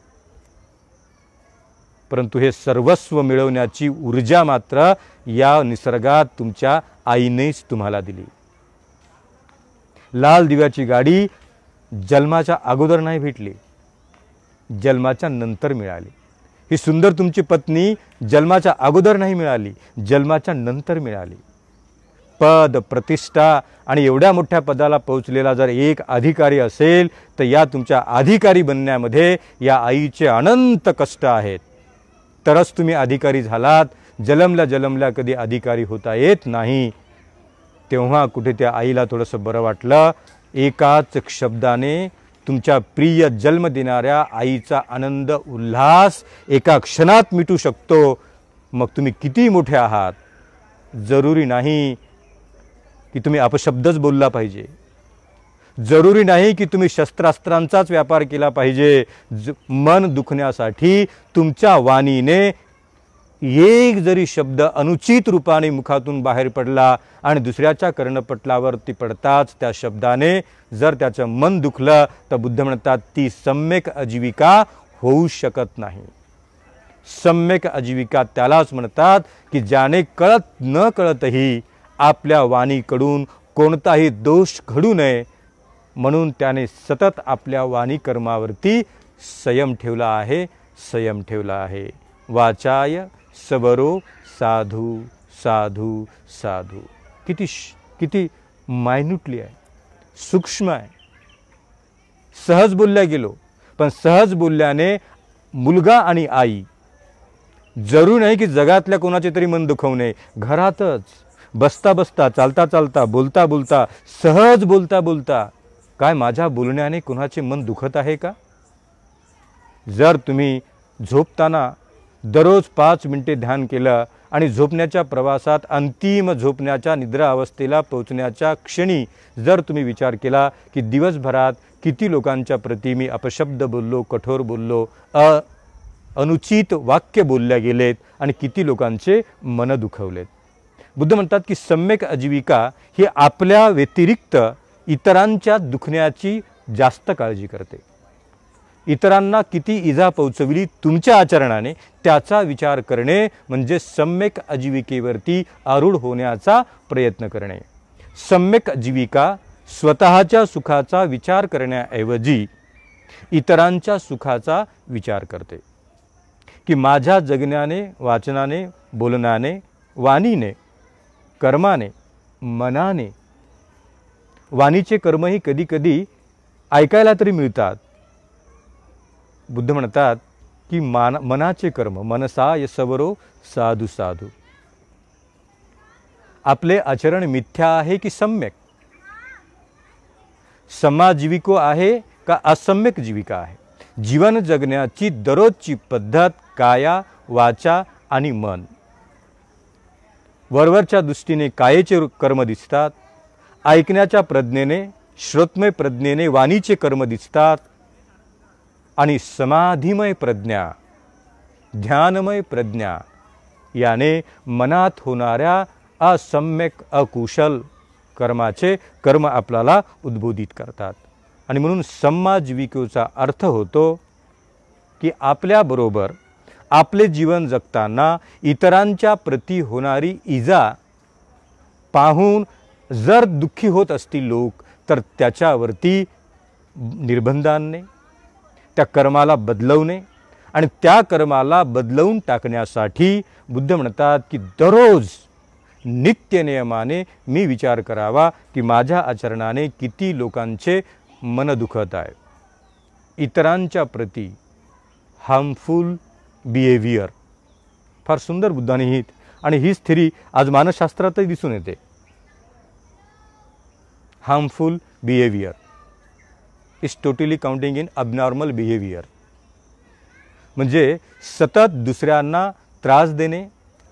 परंतु हे सर्वस्व मिळवण्याची ऊर्जा मात्र या निसर्गात तुमच्या आईनेच तुम्हाला दिली. लाल दिव्याची गाडी जन्माच्या अगोदर नाही भेटली, जन्माच्या नंतर मिळाली. ही सुंदर तुमची पत्नी जन्माच्या अगोदर नाही मिळाली, जन्माच्या नंतर मिळाली. पद, प्रतिष्ठा आणि एवढ्या मोठ्या पदाला पोहोचलेला जर एक अधिकारी असेल तर या तुमच्या अधिकारी बनण्यामध्ये या आईचे अनंत कष्ट आहेत. तरच तुम्ही अधिकारी झालात. जलमल्या जलमल्या कधी अधिकारी होता येत नाही. तेव्हा कुठे त्या आईला थोडंसं बरं वाटलं. एकाच शब्दाने तुमच्या प्रिय जन्म देणाऱ्या आईचा आनंद उल्हास एका क्षणात मिटू शकतो. मग तुम्ही किती मोठे आहात. जरुरी नाही की तुम्ही अपशब्दच बोलला पाहिजे. जरुरी नाही की तुम्ही शस्त्रास्त्रांचाच व्यापार केला पाहिजे. मन दुखण्यासाठी तुमच्या वाणीने एक जरी शब्द अनुचित रूपाने मुखातून बाहेर पडला आणि दुसऱ्याच्या कर्णपटलावरती पडताच त्या शब्दाने जर त्याचं मन दुखलं तर बुद्ध म्हणतात ती सम्यक आजीविका होऊ शकत नाही. सम्यक आजीविका त्यालाच म्हणतात की ज्याने कळत न कळतही आपल्या वाणीकडून कोणताही दोष घडू नये म्हणून त्याने सतत आपल्या वाणी कर्मावरती संयम ठेवला आहे. संयम ठेवला आहे. वाचाय सबरो साधू साधू साधू. किती मायन्यूटली आहे, सूक्ष्म आहे. सहज बोलल्या गेलो, पण सहज बोलल्याने मुलगा आणि आई जरूर नाही की जगातल्या कोणाचे तरी मन दुखवू नये. घरातच बसता बसता, चालता चालता, बोलता बोलता, सहज बोलता बोलता काय माझ्या बोलण्याने कोणाचे मन दुखत आहे का? जर तुम्ही झोपताना दररोज 5 मिनिटे ध्यान केलं आणि झोपण्याच्या प्रवासात अंतिम झोपण्याच्या निद्रा अवस्थेला पोहोचण्याच्या क्षणी जर तुम्ही विचार केला की दिवसभरात किती लोकांच्या प्रती मी अपशब्द बोललो, कठोर बोललो, अनुचित वाक्य बोलल्या गेलेत आणि किती लोकांचे मन दुखवलेत. बुद्ध म्हणतात की सम्यक आजीविका ही आपल्या व्यतिरिक्त इतरांच्या दुखण्याची जास्त काळजी करते. इतरांना किती इजा पोचविली तुमच्या आचरणाने त्याचा विचार करणे म्हणजे सम्यक आजीविकेवरती आरूढ होण्याचा प्रयत्न करणे. सम्यक आजीविका स्वतःच्या सुखाचा विचार करण्याऐवजी इतरांच्या सुखाचा विचार करते की माझ्या जगण्याने, वाचनाने, बोलण्याने, वाणीने, कर्माने, मनाने. वाणीचे कर्मही कधी कधी ऐकायला तरी मिळतात. बुद्ध म्हणतात की मनाचे कर्म मनसा यसवरो साधू साधू. आपले आचरण मिथ्या आहे की सम्यक? समाजीविको आहे का असम्यक जीविका आहे? जीवन जगण्याची दररोजची पद्धत काया, वाचा आणि मन. वरवरच्या दृष्टीने कायेचे कर्म दिसतात, ऐकण्याच्या प्रज्ञेने, श्रोतमय प्रज्ञेने वाणीचे कर्म दिसतात आणि समाधीमय प्रज्ञा, ध्यानमय प्रज्ञा याने मनात होणाऱ्या असम्यक अकुशल कर्माचे कर्म आपल्याला उद्बोधित करतात. आणि म्हणून समाजीविकेचा अर्थ होतो की आपल्याबरोबर आपले जीवन जगताना इतरांच्या प्रती होणारी इजा पाहून जर दुःखी होत असतील लोक तर त्याच्यावरती निर्बंधांनी त्या कर्माला बदलवणे आणि त्या कर्माला बदलवून टाकण्यासाठी बुद्ध म्हणतात की दररोज नित्य नियमाने मी विचार करावा की माझ्या आचरणाने किती लोकांचे मन दुखत आहे. इतरांच्या प्रती हार्मफुल बिहेवियर. फार सुंदर बुद्धाने ही आणि हीच थिरी आज मानसशास्त्रातही दिसून येते. Harmful behaviour is totally counting in abnormal behaviour. म्हणजे सतत दुसऱ्यांना त्रास देणे,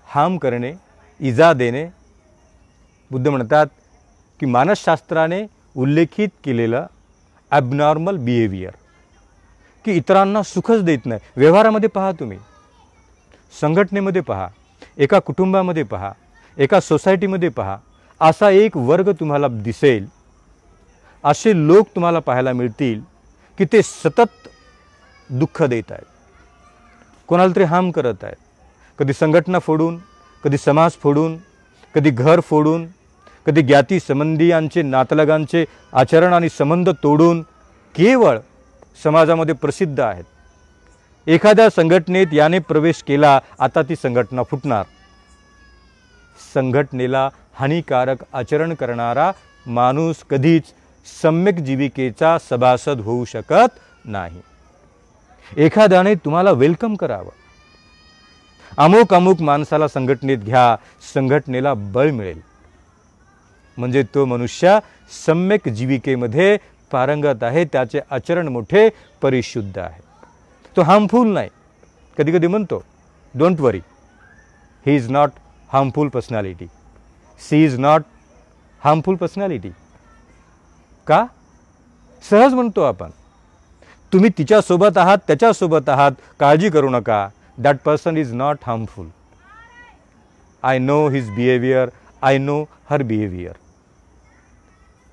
हार्म करणे, इजा देणे. बुद्ध म्हणतात की मानसशास्त्राने उल्लेखित केलेलं ॲबनॉर्मल बिहेवियर की इतरांना सुखच देत नाही. व्यवहारामध्ये पहा, तुम्ही संघटनेमध्ये पहा, एका कुटुंबामध्ये पहा, एका सोसायटीमध्ये पहा, असा एक वर्ग तुम्हाला दिसेल, असे लोक तुम्हाला पाहायला मिळतील की ते सतत दुःख देत आहेत, कोणाला तरी हार्म करत आहेत. कधी संघटना फोडून, कधी समाज फोडून, कधी घर फोडून, कधी ज्ञाती संबंधियांचे नातलगांचे आचरण आणि संबंध तोडून केवळ समाजामध्ये प्रसिद्ध आहेत. एखाद्या संघटनेत याने प्रवेश केला, आता ती संघटना फुटणार. संघटनेला हानिकारक आचरण करणारा माणूस कधीच सम्यक जीविकेचा सभासद होऊ शकत नाही. एखाद्याने तुम्हाला वेलकम करावं, अमुक अमुक माणसाला संघटनेत घ्या, संघटनेला बळ मिळेल. म्हणजे तो मनुष्य सम्यक जीविकेमध्ये पारंगत आहे, त्याचे आचरण मोठे परिशुद्ध आहे, तो हार्मफुल नाही. कधी कधी म्हणतो don't worry, he is not harmful personality, she is not harmful personality. का? सहज म्हणतो आपण. तुम्ही तिच्यासोबत आहात, त्याच्यासोबत आहात, काळजी करू नका, that person is not harmful. I know his behaviour, I know her behaviour.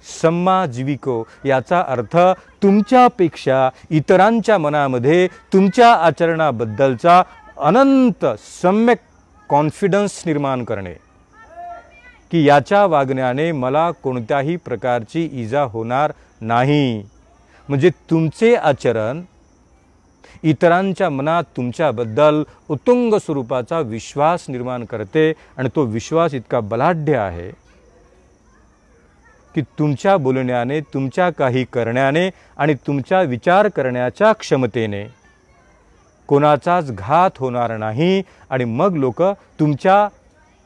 सम्मा जीविको याचा अर्थ तुमच्यापेक्षा इतरांच्या मनामध्ये तुमच्या आचरणाबद्दलचा अनंत सम्यक कॉन्फिडन्स निर्माण करणे, की याच्या वागण्याने मला कोणत्याही प्रकारची इजा होणार नाही. म्हणजे तुमचे आचरण इतरांच्या मनात तुमच्याबद्दल उत्तुंग स्वरूपाचा विश्वास निर्माण करते, आणि तो विश्वास इतका बलाढ्य आहे की तुमच्या बोलण्याने, तुमच्या काही करण्याने आणि तुमच्या विचार करण्याच्या क्षमतेने कोणाचाच घात होणार नाही. आणि मग लोक तुमच्या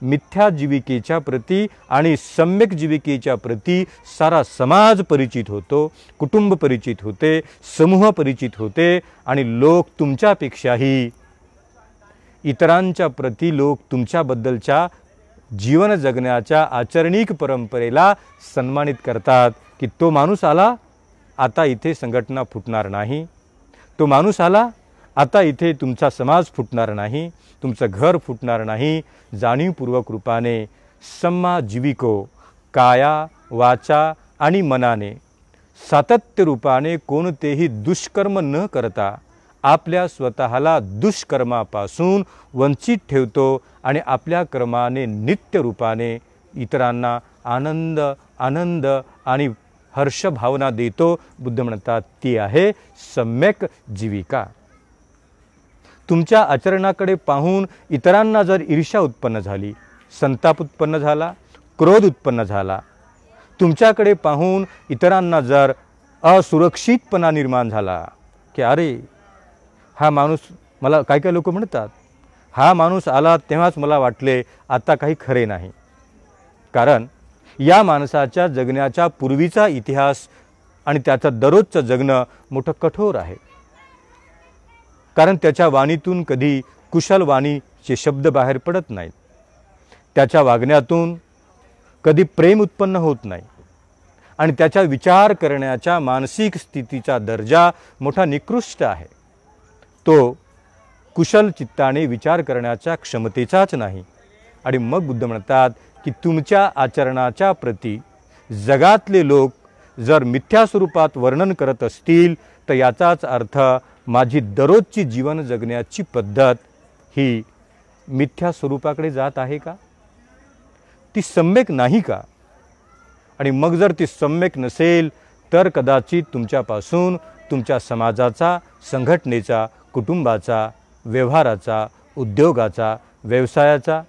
मिथ्या जीविकेच्या प्रती आणि सम्यक जीविकेच्या प्रती सारा समाज परिचित होतो, कुटुंब परिचित होते, समूह परिचित होते, आणि लोक तुमच्यापेक्षाही इतरांच्या प्रती लोक तुमच्याबद्दलच्या जीवन जगण्याच्या आचरणिक परंपरेला सन्मानित करतात, की तो माणूस आला, आता इथे संघटना फुटणार नाही, तो माणूस आला, आता इथे तुमचा समाज फुटणार नाही, तुमचं घर फुटणार नाही. जाणीवपूर्वक रूपाने सम्मा जीविको काया, वाचा आणि मनाने सातत्य रूपाने कोणतेही दुष्कर्म न करता आपल्या स्वतःला दुष्कर्मापासून वंचित ठेवतो, आणि आपल्या कर्माने नित्य रूपाने इतरांना आनंद आनंद आणि हर्ष भावना देतो. बुद्ध म्हणतात ती आहे सम्यक जीविका. तुमच्या आचरणाकडे पाहून इतरांना जर ईर्ष्या उत्पन्न झाली, संताप उत्पन्न झाला, क्रोध उत्पन्न झाला, तुमच्याकडे पाहून इतरांना जर असुरक्षितपणा निर्माण झाला, की अरे हा माणूस, मला काय काय लोक म्हणतात, हा माणूस आला तेव्हाच मला वाटले आता काही खरे नाही, कारण या माणसाच्या जगण्याच्या पूर्वीचा इतिहास आणि त्याचं दररोजचं जगणं मोठं कठोर आहे, कारण त्याच्या वाणीतून कधी कुशल वाणीचे शब्द बाहेर पडत नाहीत, त्याच्या वागण्यातून कधी प्रेम उत्पन्न होत नाही, आणि त्याच्या विचार करण्याच्या मानसिक स्थितीचा दर्जा मोठा निकृष्ट आहे. तो कुशल चित्ताने विचार करण्याच्या क्षमतेचाच नाही. आणि मग बुद्ध म्हणतात की तुमच्या आचरणाच्या प्रती जगातले लोक जर मिथ्या स्वरूपात वर्णन करत असतील, तर याचाच अर्थ माझी दररोजची जीवन जगण्याची पद्धत ही मिथ्या स्वरूपाकडे जात आहे का, ती सम्यक नाही का. आणि मग जर ती सम्यक नसेल तर कदाचित तुमच्यापासून तुमच्या समाजाचा, संघटनेचा, कुटुंबाचा, व्यवहाराचा, उद्योगाचा, व्यवसायाचा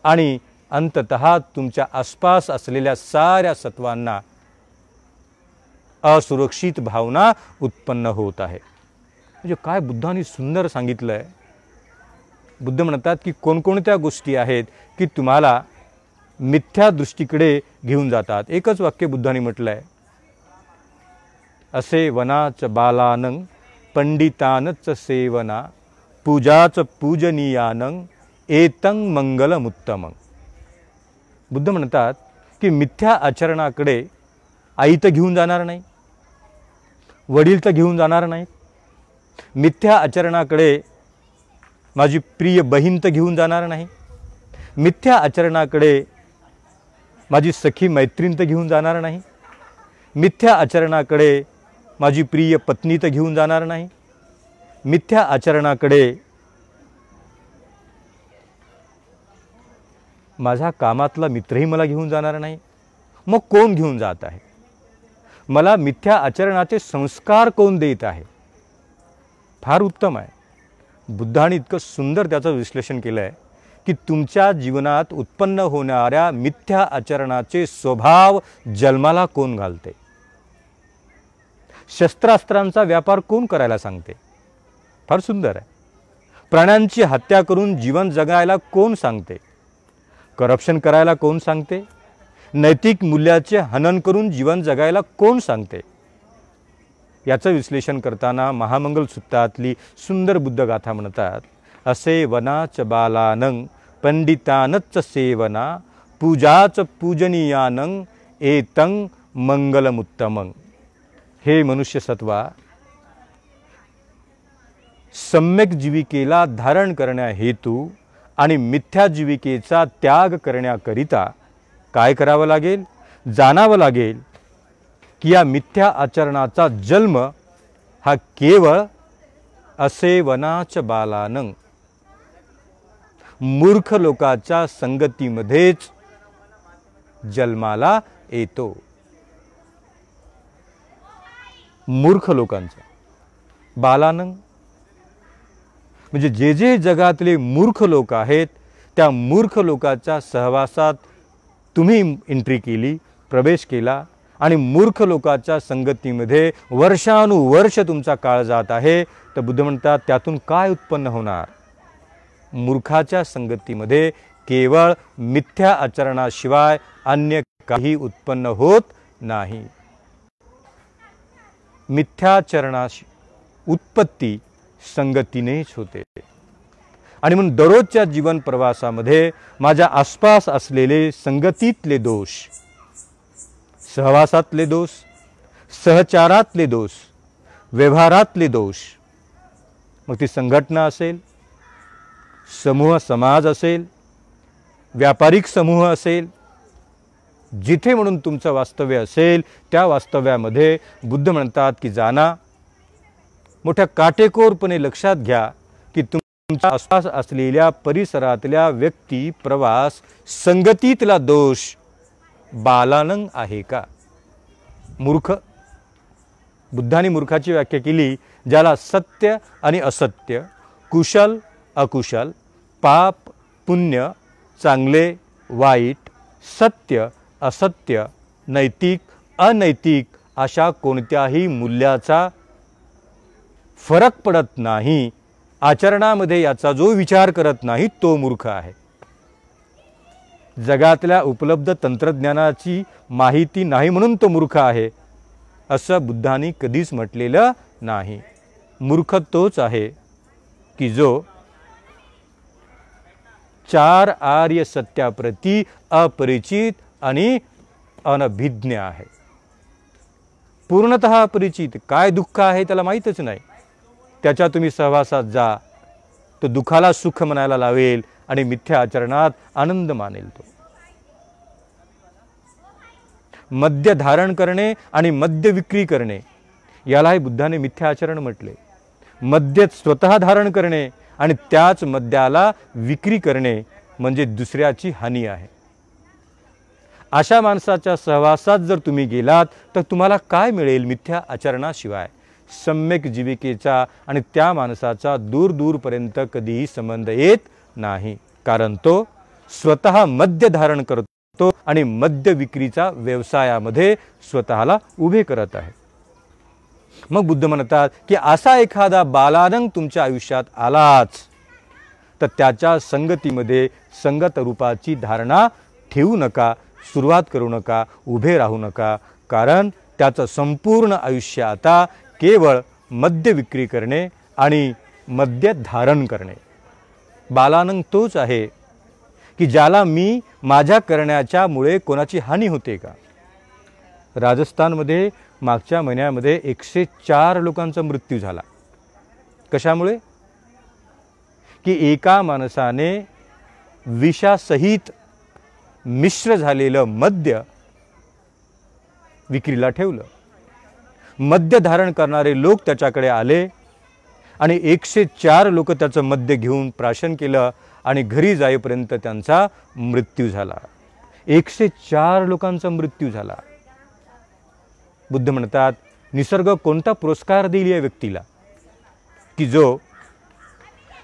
आणि अंततः तुमच्या आसपास असलेल्या साऱ्या सत्वांना असुरक्षित भावना उत्पन्न होत आहे. म्हणजे काय बुद्धांनी सुंदर सांगितलं आहे. बुद्ध म्हणतात की कोणकोणत्या गोष्टी आहेत की तुम्हाला मिथ्या दृष्टीकडे घेऊन जातात. एकच वाक्य बुद्धांनी म्हटलं आहे, असे वनाच बालानं पंडितानच सेवना पूजाच पूजनीयानं एतं मंगलमुत्तमं. बुद्ध म्हणतात की मिथ्या आचरणाकडे आई तर घेऊन जाणार नाही, वडील तर घेऊन जाणार नाहीत, मिथ्या आचरणाकडे माझी प्रिय बहीण तर घेऊन जाणार नाही, मिथ्या आचरणाकडे माझी सखी मैत्रीण तर घेऊन जाणार नाही, मिथ्या आचरणाकडे माझी प्रिय पत्नी तर घेऊन जाणार नाही, मिथ्या आचरणाकडे माझा कामातला मित्रही मला घेऊन जाणार नाही. मग कोण घेऊन जात आहे? मला मिथ्या आचरणाचे संस्कार कोण देत आहे? फार उत्तम आहे. बुद्धाने इतकं सुंदर त्याचं विश्लेषण केलं आहे की तुमच्या जीवनात उत्पन्न होणाऱ्या मिथ्या आचरणाचे स्वभाव जन्माला कोण घालते? शस्त्रास्त्रांचा व्यापार कोण करायला सांगते? फार सुंदर आहे. प्राण्यांची हत्या करून जीवन जगायला कोण सांगते? करप्शन करायला कोण सांगते? नैतिक मूल्याचे हनन करून जीवन जगायला कोण सांगते? याचं विश्लेषण करताना महामंगल सूत्रातली सुंदर बुद्धगाथा म्हणतात, असे वनाच बालानं पंडितानच सेवना पूजाच पूजनीयानं एतं मंगलमुत्तमं. हे मनुष्य सत्वा, सम्यक जीविकेला धारण करण्या हेतू आणि मिथ्या जीविकेचा त्याग करण्याकरिता काय करावं लागेल? जाणावं लागेल की या मिथ्या आचरणाचा जन्म हा केवळ असे वनाच बालानं, मूर्ख लोकांच्या संगतीमध्येच जन्माला येतो. मूर्ख लोकांचा बालानं म्हणजे जे जे जगातले मूर्ख लोक आहेत त्या मूर्ख लोकांच्या सहवासात तुम्ही एंट्री केली, प्रवेश केला आणि मूर्ख लोकांच्या संगतीमध्ये वर्षानुवर्ष तुमचा काळ जात आहे, तर बुद्ध म्हणतात त्यातून काय उत्पन्न होणार? मूर्खाच्या संगतीमध्ये केवळ मिथ्या आचरणाशिवाय अन्य काही उत्पन्न होत नाही. मिथ्याचरणाची उत्पत्ती संगतीनेच होते. आणि म्हणून दररोजच्या जीवन प्रवासामध्ये माझ्या आसपास असलेले संगतीतले दोष, सहवासातले दोष, सहचारातले दोष, व्यवहारातले दोष, मग ती संघटना असेल, समूह समाज असेल, व्यापारिक समूह असेल, जिथे म्हणून तुमचं वास्तव्य असेल त्या वास्तव्यामध्ये बुद्ध म्हणतात की जाना, मोठ्या काटेकोरपणे लक्षात घ्या की तुमच्या आसपास असलेल्या परिसरातल्या व्यक्ती, प्रवास, संगतीतला दोष बालानं आहे का? मूर्ख. बुद्धाने मूर्खाची व्याख्या केली, ज्याला सत्य आणि असत्य, कुशल अकुशल, पाप पुण्य, चांगले वाईट, सत्य असत्य, नैतिक अनैतिक अशा कोणत्याही मूल्याचा फरक पडत नाही, आचरणामध्ये याचा जो विचार करत नाही तो मूर्ख आहे. जगातल्या उपलब्ध तंत्रज्ञानाची माहिती नाही म्हणून तो मूर्ख आहे असं बुद्धांनी कधीच म्हटलेलं नाही. मूर्ख तोच आहे की जो चार आर्य सत्याप्रती अपरिचित आणि अनभिज्ञ आहे. पूर्णतः अपरिचित. काय दुःख आहे त्याला माहीतच नाही. त्याच्या तुम्ही सहवासात जा तो दुःखाला सुख म्हणायला लावेल आणि मिथ्या आचरणात आनंद मानेल. तो मद्य धारण करणे आणि मद्य विक्री करणे यालाही बुद्धाने मिथ्या आचरण म्हटले. मद्य स्वतः धारण करणे आणि त्याच मद्याला विक्री करणे म्हणजे दुसऱ्याची हानी आहे. अशा माणसाच्या सहवासात जर तुम्ही गेलात तर तुम्हाला काय मिळेल? मिथ्या आचरणाशिवाय. सम्यक जीविकेचा आणि त्या माणसाचा दूर दूरपर्यंत कधीही संबंध येत नाही, कारण तो स्वतः मद्य धारण करतो आणि मद्य विक्रीचा व्यवसायामध्ये स्वतःला उभे करत आहे. मग बुद्ध म्हणतात की असा एखादा बालानंग तुमच्या आयुष्यात आलाच तर त्याच्या संगतीमध्ये संगत रूपाची धारणा ठेवू नका, सुरुवात करू नका, उभे राहू नका, कारण त्याचं संपूर्ण आयुष्य आता केवळ मद्य विक्री करणे आणि मद्य धारण करणे. बालानंग तोच आहे की ज्याला मी माझ्या करण्याच्यामुळे कोणाची हानी होते का? राजस्थानमध्ये मागच्या महिन्यामध्ये 104 लोकांचा मृत्यू झाला. कशामुळे? की एका माणसाने विषासहित मिश्र झालेलं मद्य विक्रीला ठेवलं. मद्य धारण करणारे लोक त्याच्याकडे आले आणि 104 लोक त्याचं मद्य घेऊन प्राशन केलं आणि घरी जाईपर्यंत त्यांचा मृत्यू झाला. 104 लोकांचा मृत्यू झाला. बुद्ध म्हणतात निसर्ग कोणता पुरस्कार देईल या व्यक्तीला की जो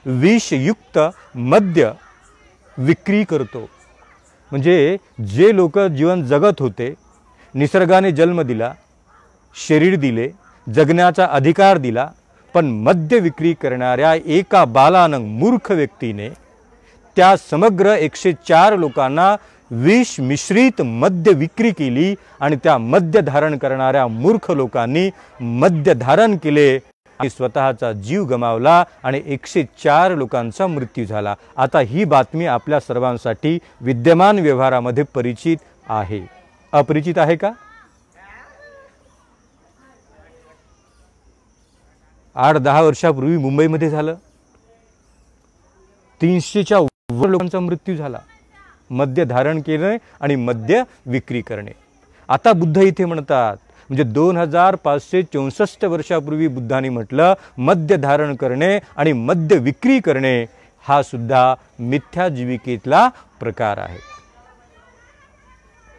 विषयुक्त मद्य विक्री करतो. म्हणजे जे लोक जीवन जगत होते, निसर्गाने जन्म दिला, शरीर दिले, जगण्याचा अधिकार दिला, पण मद्य विक्री करणाऱ्या एका बालानंग मूर्ख व्यक्तीने त्या समग्र 104 लोकांना विष मिश्रित मद्य विक्री केली आणि त्या मद्य धारण करणाऱ्या मूर्ख लोकांनी मद्य धारण केले आणि स्वतःचा जीव गमावला आणि 104 लोकांचा मृत्यू झाला। आता ही बातमी आपल्या सर्वांसाठी विद्यमान व्यवहारामध्ये परिचित आहे। अपरिचित आहे का? 8-10 वर्षापूर्वी मुंबईमध्ये झालं, 300च्या वर लोकांचा मृत्यू झाला मद्य धारण केले आणि मद्य विक्री करणे। आता बुद्ध इथे म्हणतात, म्हणजे 2564 वर्षापूर्वी बुद्धांनी म्हटलं मद्य धारण करणे आणि मद्य विक्री करणे हा सुद्धा मिथ्या जीविकेतला प्रकार आहे।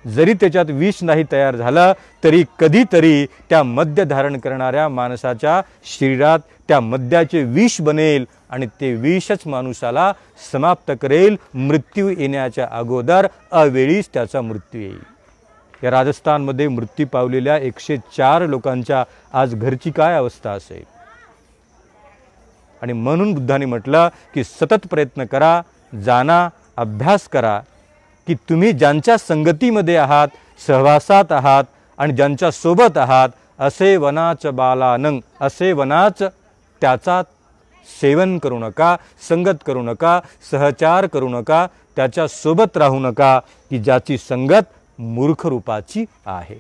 जरी त्याच्यात विष नाही तयार झालं तरी कधीतरी त्या मद्य धारण करणाऱ्या माणसाच्या शरीरात त्या मद्याचे विष बनेल आणि ते विषच माणसाला समाप्त करेल। मृत्यू येण्याच्या अगोदर अवेळीच त्याचा मृत्यू येईल। या राजस्थानमध्ये मृत्यू पावलेल्या 104 लोकांच्या आज घरची काय अवस्था असेल? आणि म्हणून बुद्धांनी म्हटलं की सतत प्रयत्न करा, जाना, अभ्यास करा की तुम्ही ज्यांच्या संगतीमध्ये आहात, सहवासात आहात आणि ज्यांच्या सोबत आहात, असे वनाच बालानंग, असे वनाच त्याचा सेवन करू नका, संगत करू नका, सहचार करू नका, त्याच्या सोबत राहू नका की ज्याची संगत मूर्ख रूपाची आहे।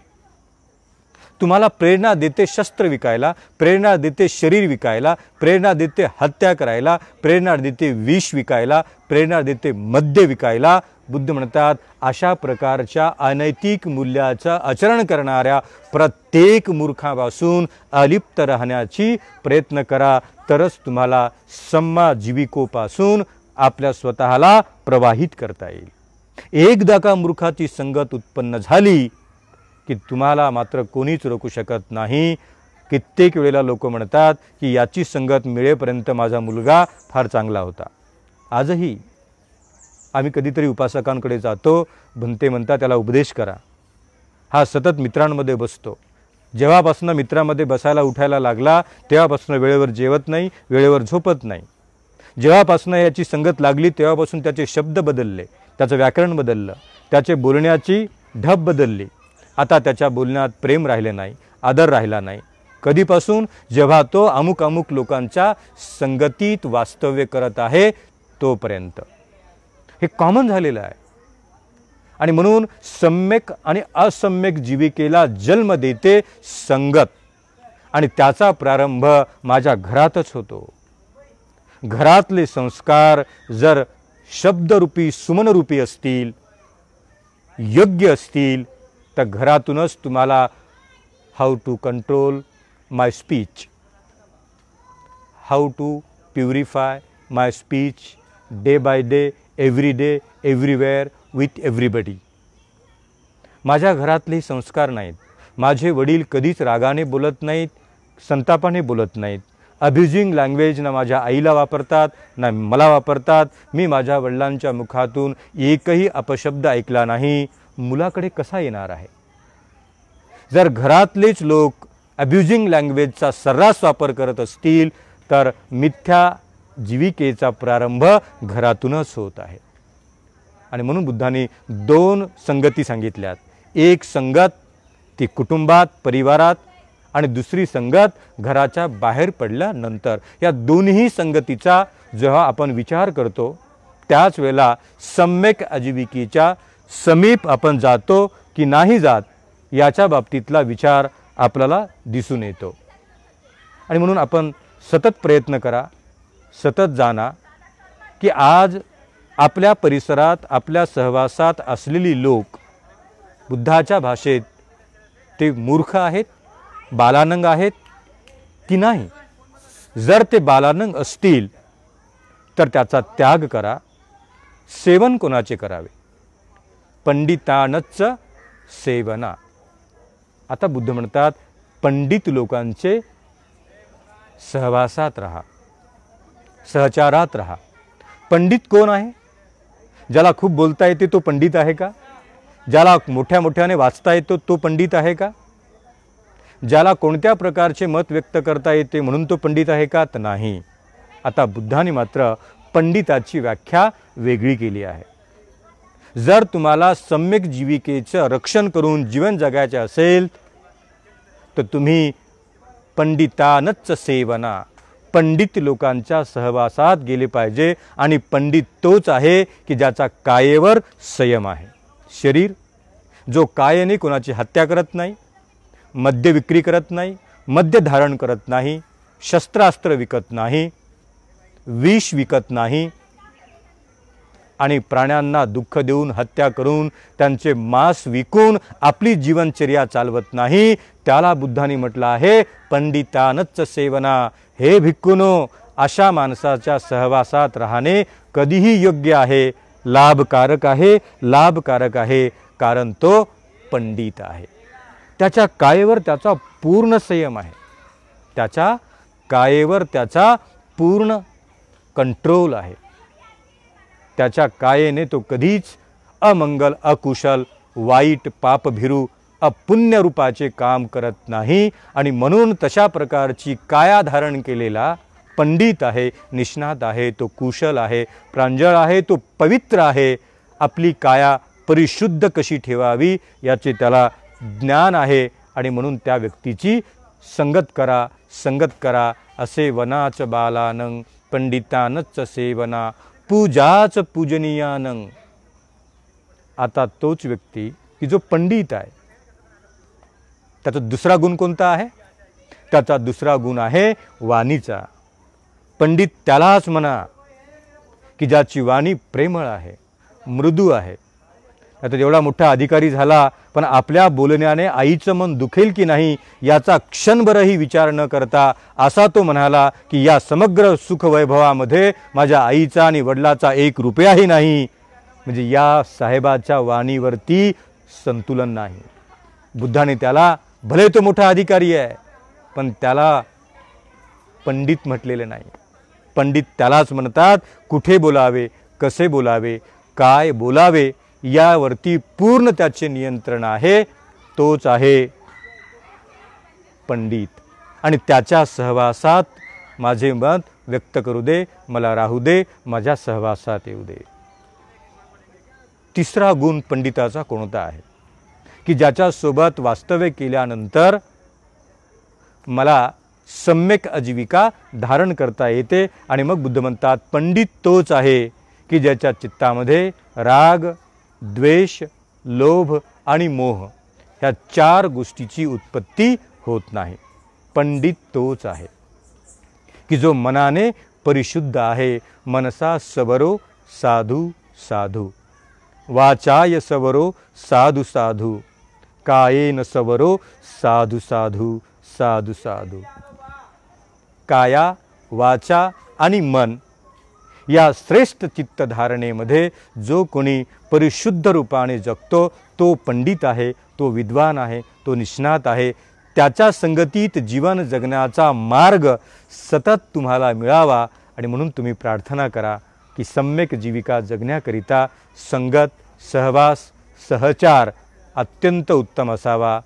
तुम्हाला प्रेरणा देते शस्त्र विकायला, प्रेरणा देते शरीर विकायला, प्रेरणा देते हत्या करायला, प्रेरणा देते विष विकायला, प्रेरणा देते मद्य विकायला। बुद्ध म्हणतात अशा प्रकारच्या अनैतिक मूल्याचं आचरण करणाऱ्या प्रत्येक मूर्खापासून अलिप्त राहण्याची प्रयत्न करा, तरच तुम्हाला सम्मा जीविकोपासून आपल्या स्वतःला प्रवाहित करता येईल। एकदा का मूर्खाची संगत उत्पन्न झाली की तुम्हाला मात्र कोणीच रोखू शकत नाही। कित्येक वेळेला लोक म्हणतात की याची संगत मिळेपर्यंत माझा मुलगा फार चांगला होता। आजही आम्ही कधीतरी उपासकांकडे जातो, भंते म्हणतात त्याला उपदेश करा। हा सतत मित्रांमध्ये बसतो, जेव्हापासून मित्रांमध्ये बसायला उठायला लागला तेव्हापासून वेळेवर जेवत नाही, वेळेवर झोपत नाही। जेव्हापासून याची संगत लागली तेव्हापासून त्याचे शब्द बदलले, त्याचं व्याकरण बदललं, त्याचे बोलण्याची ढब बदलली। आता त्याच्या बोलण्यात प्रेम राहिले नाही, आदर राहिला नाही। कधीपासून? जेव्हा तो अमुक अमुक लोकांच्या संगतीत वास्तव्य करत आहे तोपर्यंत। हे कॉमन झालेलं आहे। आणि म्हणून सम्यक आणि असम्यक जीविकेला जन्म देते संगत आणि त्याचा प्रारंभ माझ्या घरातच होतो। घरातले संस्कार जर शब्दरूपी सुमनरूपी असतील, योग्य असतील, तर घरातूनच तुम्हाला how to control my speech, how to purify my speech day by day, every day, everywhere, with everybody. माझ्या घरातले संस्कार नाहीत। माझे वडील कधीच रागाने बोलत नाहीत, संतापाने बोलत नाहीत। अब्युजिंग लँग्वेज ना माझ्या आईला वापरतात ना मला वापरतात। मी माझ्या वडिलांच्या मुखातून एकही अपशब्द ऐकला नाही। मुलाकडे कसा येणार आहे? जर घरातलेच लोक अब्युजिंग लँग्वेजचा सर्रास वापर करत असतील तर मिथ्या जीविकेचा प्रारंभ घरातूनच होत आहे। आणि म्हणून बुद्धांनी 2 संगती सांगितल्यात। एक संगत ती कुटुंबात, परिवारात, आणि दुसरी संगत घराच्या बाहेर पडल्यानंतर। या दोन्ही संगतीचा जेव्हा आपण विचार करतो त्याच वेळेला सम्यक आजीविकेच्या समीप आपण जातो की नाही जात याच्या बाबतीतला विचार आपल्याला दिसून येतो। आणि म्हणून आपण सतत प्रयत्न करा, सतत जाना की आज आपल्या परिसरात, आपल्या सहवासात असलेली लोक बुद्धाच्या भाषेत ते मूर्ख आहेत, बालानंग आहेत की नाही? जर ते बालानंग असतील तर त्याचा त्याग करा। सेवन कोणाचे करावे? पंडितानच सेवना। आता बुद्ध म्हणतात पंडित लोकांचे सहवासात राहा, सहचारात राहा। पंडित कोण आहे? ज्याला खूप बोलता येते तो पंडित आहे का? ज्याला मोठ्या मोठ्याने वाचता येतो तो पंडित आहे का? ज्याला कोणत्या प्रकारचे मत व्यक्त करता येते म्हणून तो पंडित आहे का? तर नाही. आता बुद्धाने मात्र पंडिताची व्याख्या वेगळी केली आहे. जर तुम्हाला सम्यक जीविकेचं रक्षण करून जीवन जगायचे असेल तर तुम्ही पंडितानच सेवना, पंडित लोकांच्या सहवासात गेले पाहिजे. आणि पंडित तोच आहे की ज्याचा कायेवर संयम आहे. शरीर जो कायेने कोणाची हत्या करत नाही, मद्य विक्री करत नाही, मद्य धारण करत नाही, शस्त्रास्त्र विकत नाही, विष विकत नाही आणि प्राण्यांना दुःख देऊन हत्या करून त्यांचे मांस विकून आपली जीवनचर्या चालवत नाही, त्याला बुद्धाने म्हटलं आहे पंडितानच सेवना. हे भिक्खूनो, अशा माणसाच्या सहवासात राहणे कधीही योग्य आहे, लाभकारक आहे, लाभकारक आहे. कारण तो पंडित आहे. त्याच्या कायेवर त्याचा पूर्ण संयम आहे, त्याच्या कायेवर त्याचा पूर्ण कंट्रोल आहे. त्याच्या कायेने तो कधीच अमंगल, अकुशल, वाईट, पापभिरू, अपुण्य रूपाचे काम करत नाही. आणि म्हणून तशा प्रकारची काया धारण केलेला पंडित आहे, निष्णात आहे, तो कुशल आहे, प्रांजळ आहे, तो पवित्र आहे. आपली काया परिशुद्ध कशी ठेवावी याचे त्याला ज्ञान आहे. आणि म्हणून त्या व्यक्तीची संगत करा, संगत करा. असे वनाच बालानं पंडितानच सेवना, पूजाच पूजनीयानं. आता तोच व्यक्ती की जो पंडित आहे, त्याचा दुसरा गुण कोणता आहे? त्याचा दुसरा गुण आहे वाणीचा. पंडित त्यालाच म्हणा की ज्याची वाणी प्रेमळ आहे, मृदू आहे. आता एवढा मोठा अधिकारी झाला पण आपल्या बोलण्याने आईचं मन दुखेल की नाही याचा क्षणभरही विचार न करता असा तो म्हणाला की या समग्र सुखवैभवामध्ये माझ्या आईचा आणि वडिलाचा 1 रुपयाही नाही. म्हणजे या साहेबाच्या वाणीवरती संतुलन नाही. बुद्धाने त्याला, भले तो मोठा अधिकारी आहे पण त्याला पंडित म्हटलेले नाही. पंडित त्यालाच म्हणतात कुठे बोलावे, कसे बोलावे, काय बोलावे यावरती पूर्ण त्याचे नियंत्रण आहे. तोच आहे पंडित. आणि त्याच्या सहवासात माझे मत व्यक्त करू दे, मला राहू दे, माझ्या सहवासात येऊ दे. तिसरा गुण पंडिताचा कोणता आहे की ज्याच्यासोबत वास्तव्य केल्यानंतर मला सम्यक आजीविका धारण करता येते. आणि मग बुद्ध म्हणतात पंडित तोच आहे की ज्याच्या चित्तामध्ये राग, द्वेष, लोभ आणि मोह ह्या 4 गोष्टीची उत्पत्ती होत नाही. पंडित तोच आहे की जो मनाने परिशुद्ध आहे. मनसा सवरो साधू साधू, वाचाय सवरो साधु साधु, कायेन सवरो साधु साधु साधु साधु. काया, वाचा आणि मन या श्रेष्ठ चित्तधारणेमध्ये जो कोणी परिशुद्ध रूपाने जगतो तो पंडित आहे, तो विद्वान आहे, तो निष्णात आहे. त्याच्या संगतीत जीवन जगण्याचा मार्ग सतत तुम्हाला मिळावा. आणि म्हणून तुम्ही प्रार्थना करा की सम्यक जीविका जगण्याकरिता संगत, सहवास, सहचार अत्यंत उत्तम असावा.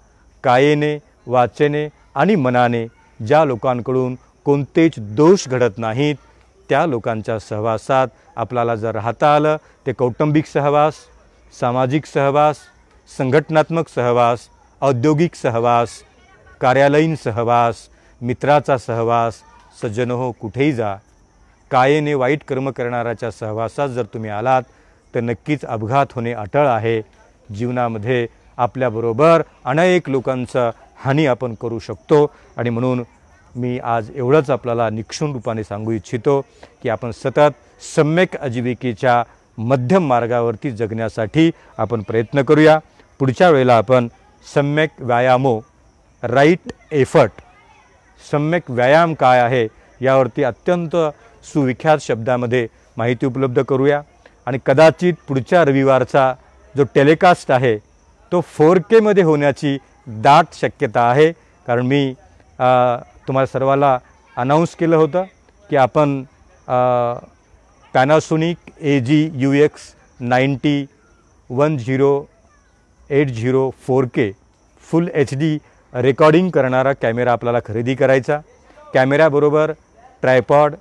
कायेने, वाचेने आणि मनाने ज्या लोकांकडून कोणतेच दोष घडत नाहीत त्या लोकांच्या सहवासात आपल्याला जर राहता आलं, ते कौटुंबिक सहवास, सामाजिक सहवास, संघटनात्मक सहवास, औद्योगिक सहवास, कार्यालयीन सहवास, मित्राचा सहवास, सज्जन हो कुठेही जा, कायेने वाईट कर्म करणाऱ्याच्या सहवासात जर तुम्ही आलात तर नक्कीच अपघात होणे अटळ आहे. जीवनामध्ये आपल्याबरोबर अनेक लोकांचा हानी आपण करू शकतो. आणि म्हणून मी आज एवढंच आपल्याला निक्षून रूपाने सांगू इच्छितो की आपण सतत सम्यक आजीविकेच्या मध्यम मार्गावरती जगण्यासाठी आपण प्रयत्न करूया. पुढच्या वेळेला आपण सम्यक व्यायामो, राईट एफर्ट, सम्यक व्यायाम काय आहे यावरती अत्यंत सुविख्यात शब्दामध्ये माहिती उपलब्ध करूया. आणि कदाचित पुढच्या रविवारचा जो टेलिकास्ट आहे तो 4K मध्ये होण्याची दाट शक्यता आहे. कारण मी तुम्हाला सर्वाला अनाऊन्स केलं होतं की आपण पॅनासोनिक AG UX 1080 4K फुल HD रेकॉर्डिंग करणारा कॅमेरा आपल्याला खरेदी करायचा. कॅमेऱ्याबरोबर ट्रायपॉड,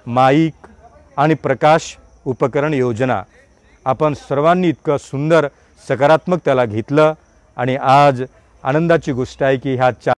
माईक आणि प्रकाश उपकरण योजना आपण सर्वांनी इतकं सुंदर सकारात्मक त्याला घेतलं आणि आज आनंदाची गोष्ट आहे की ह्या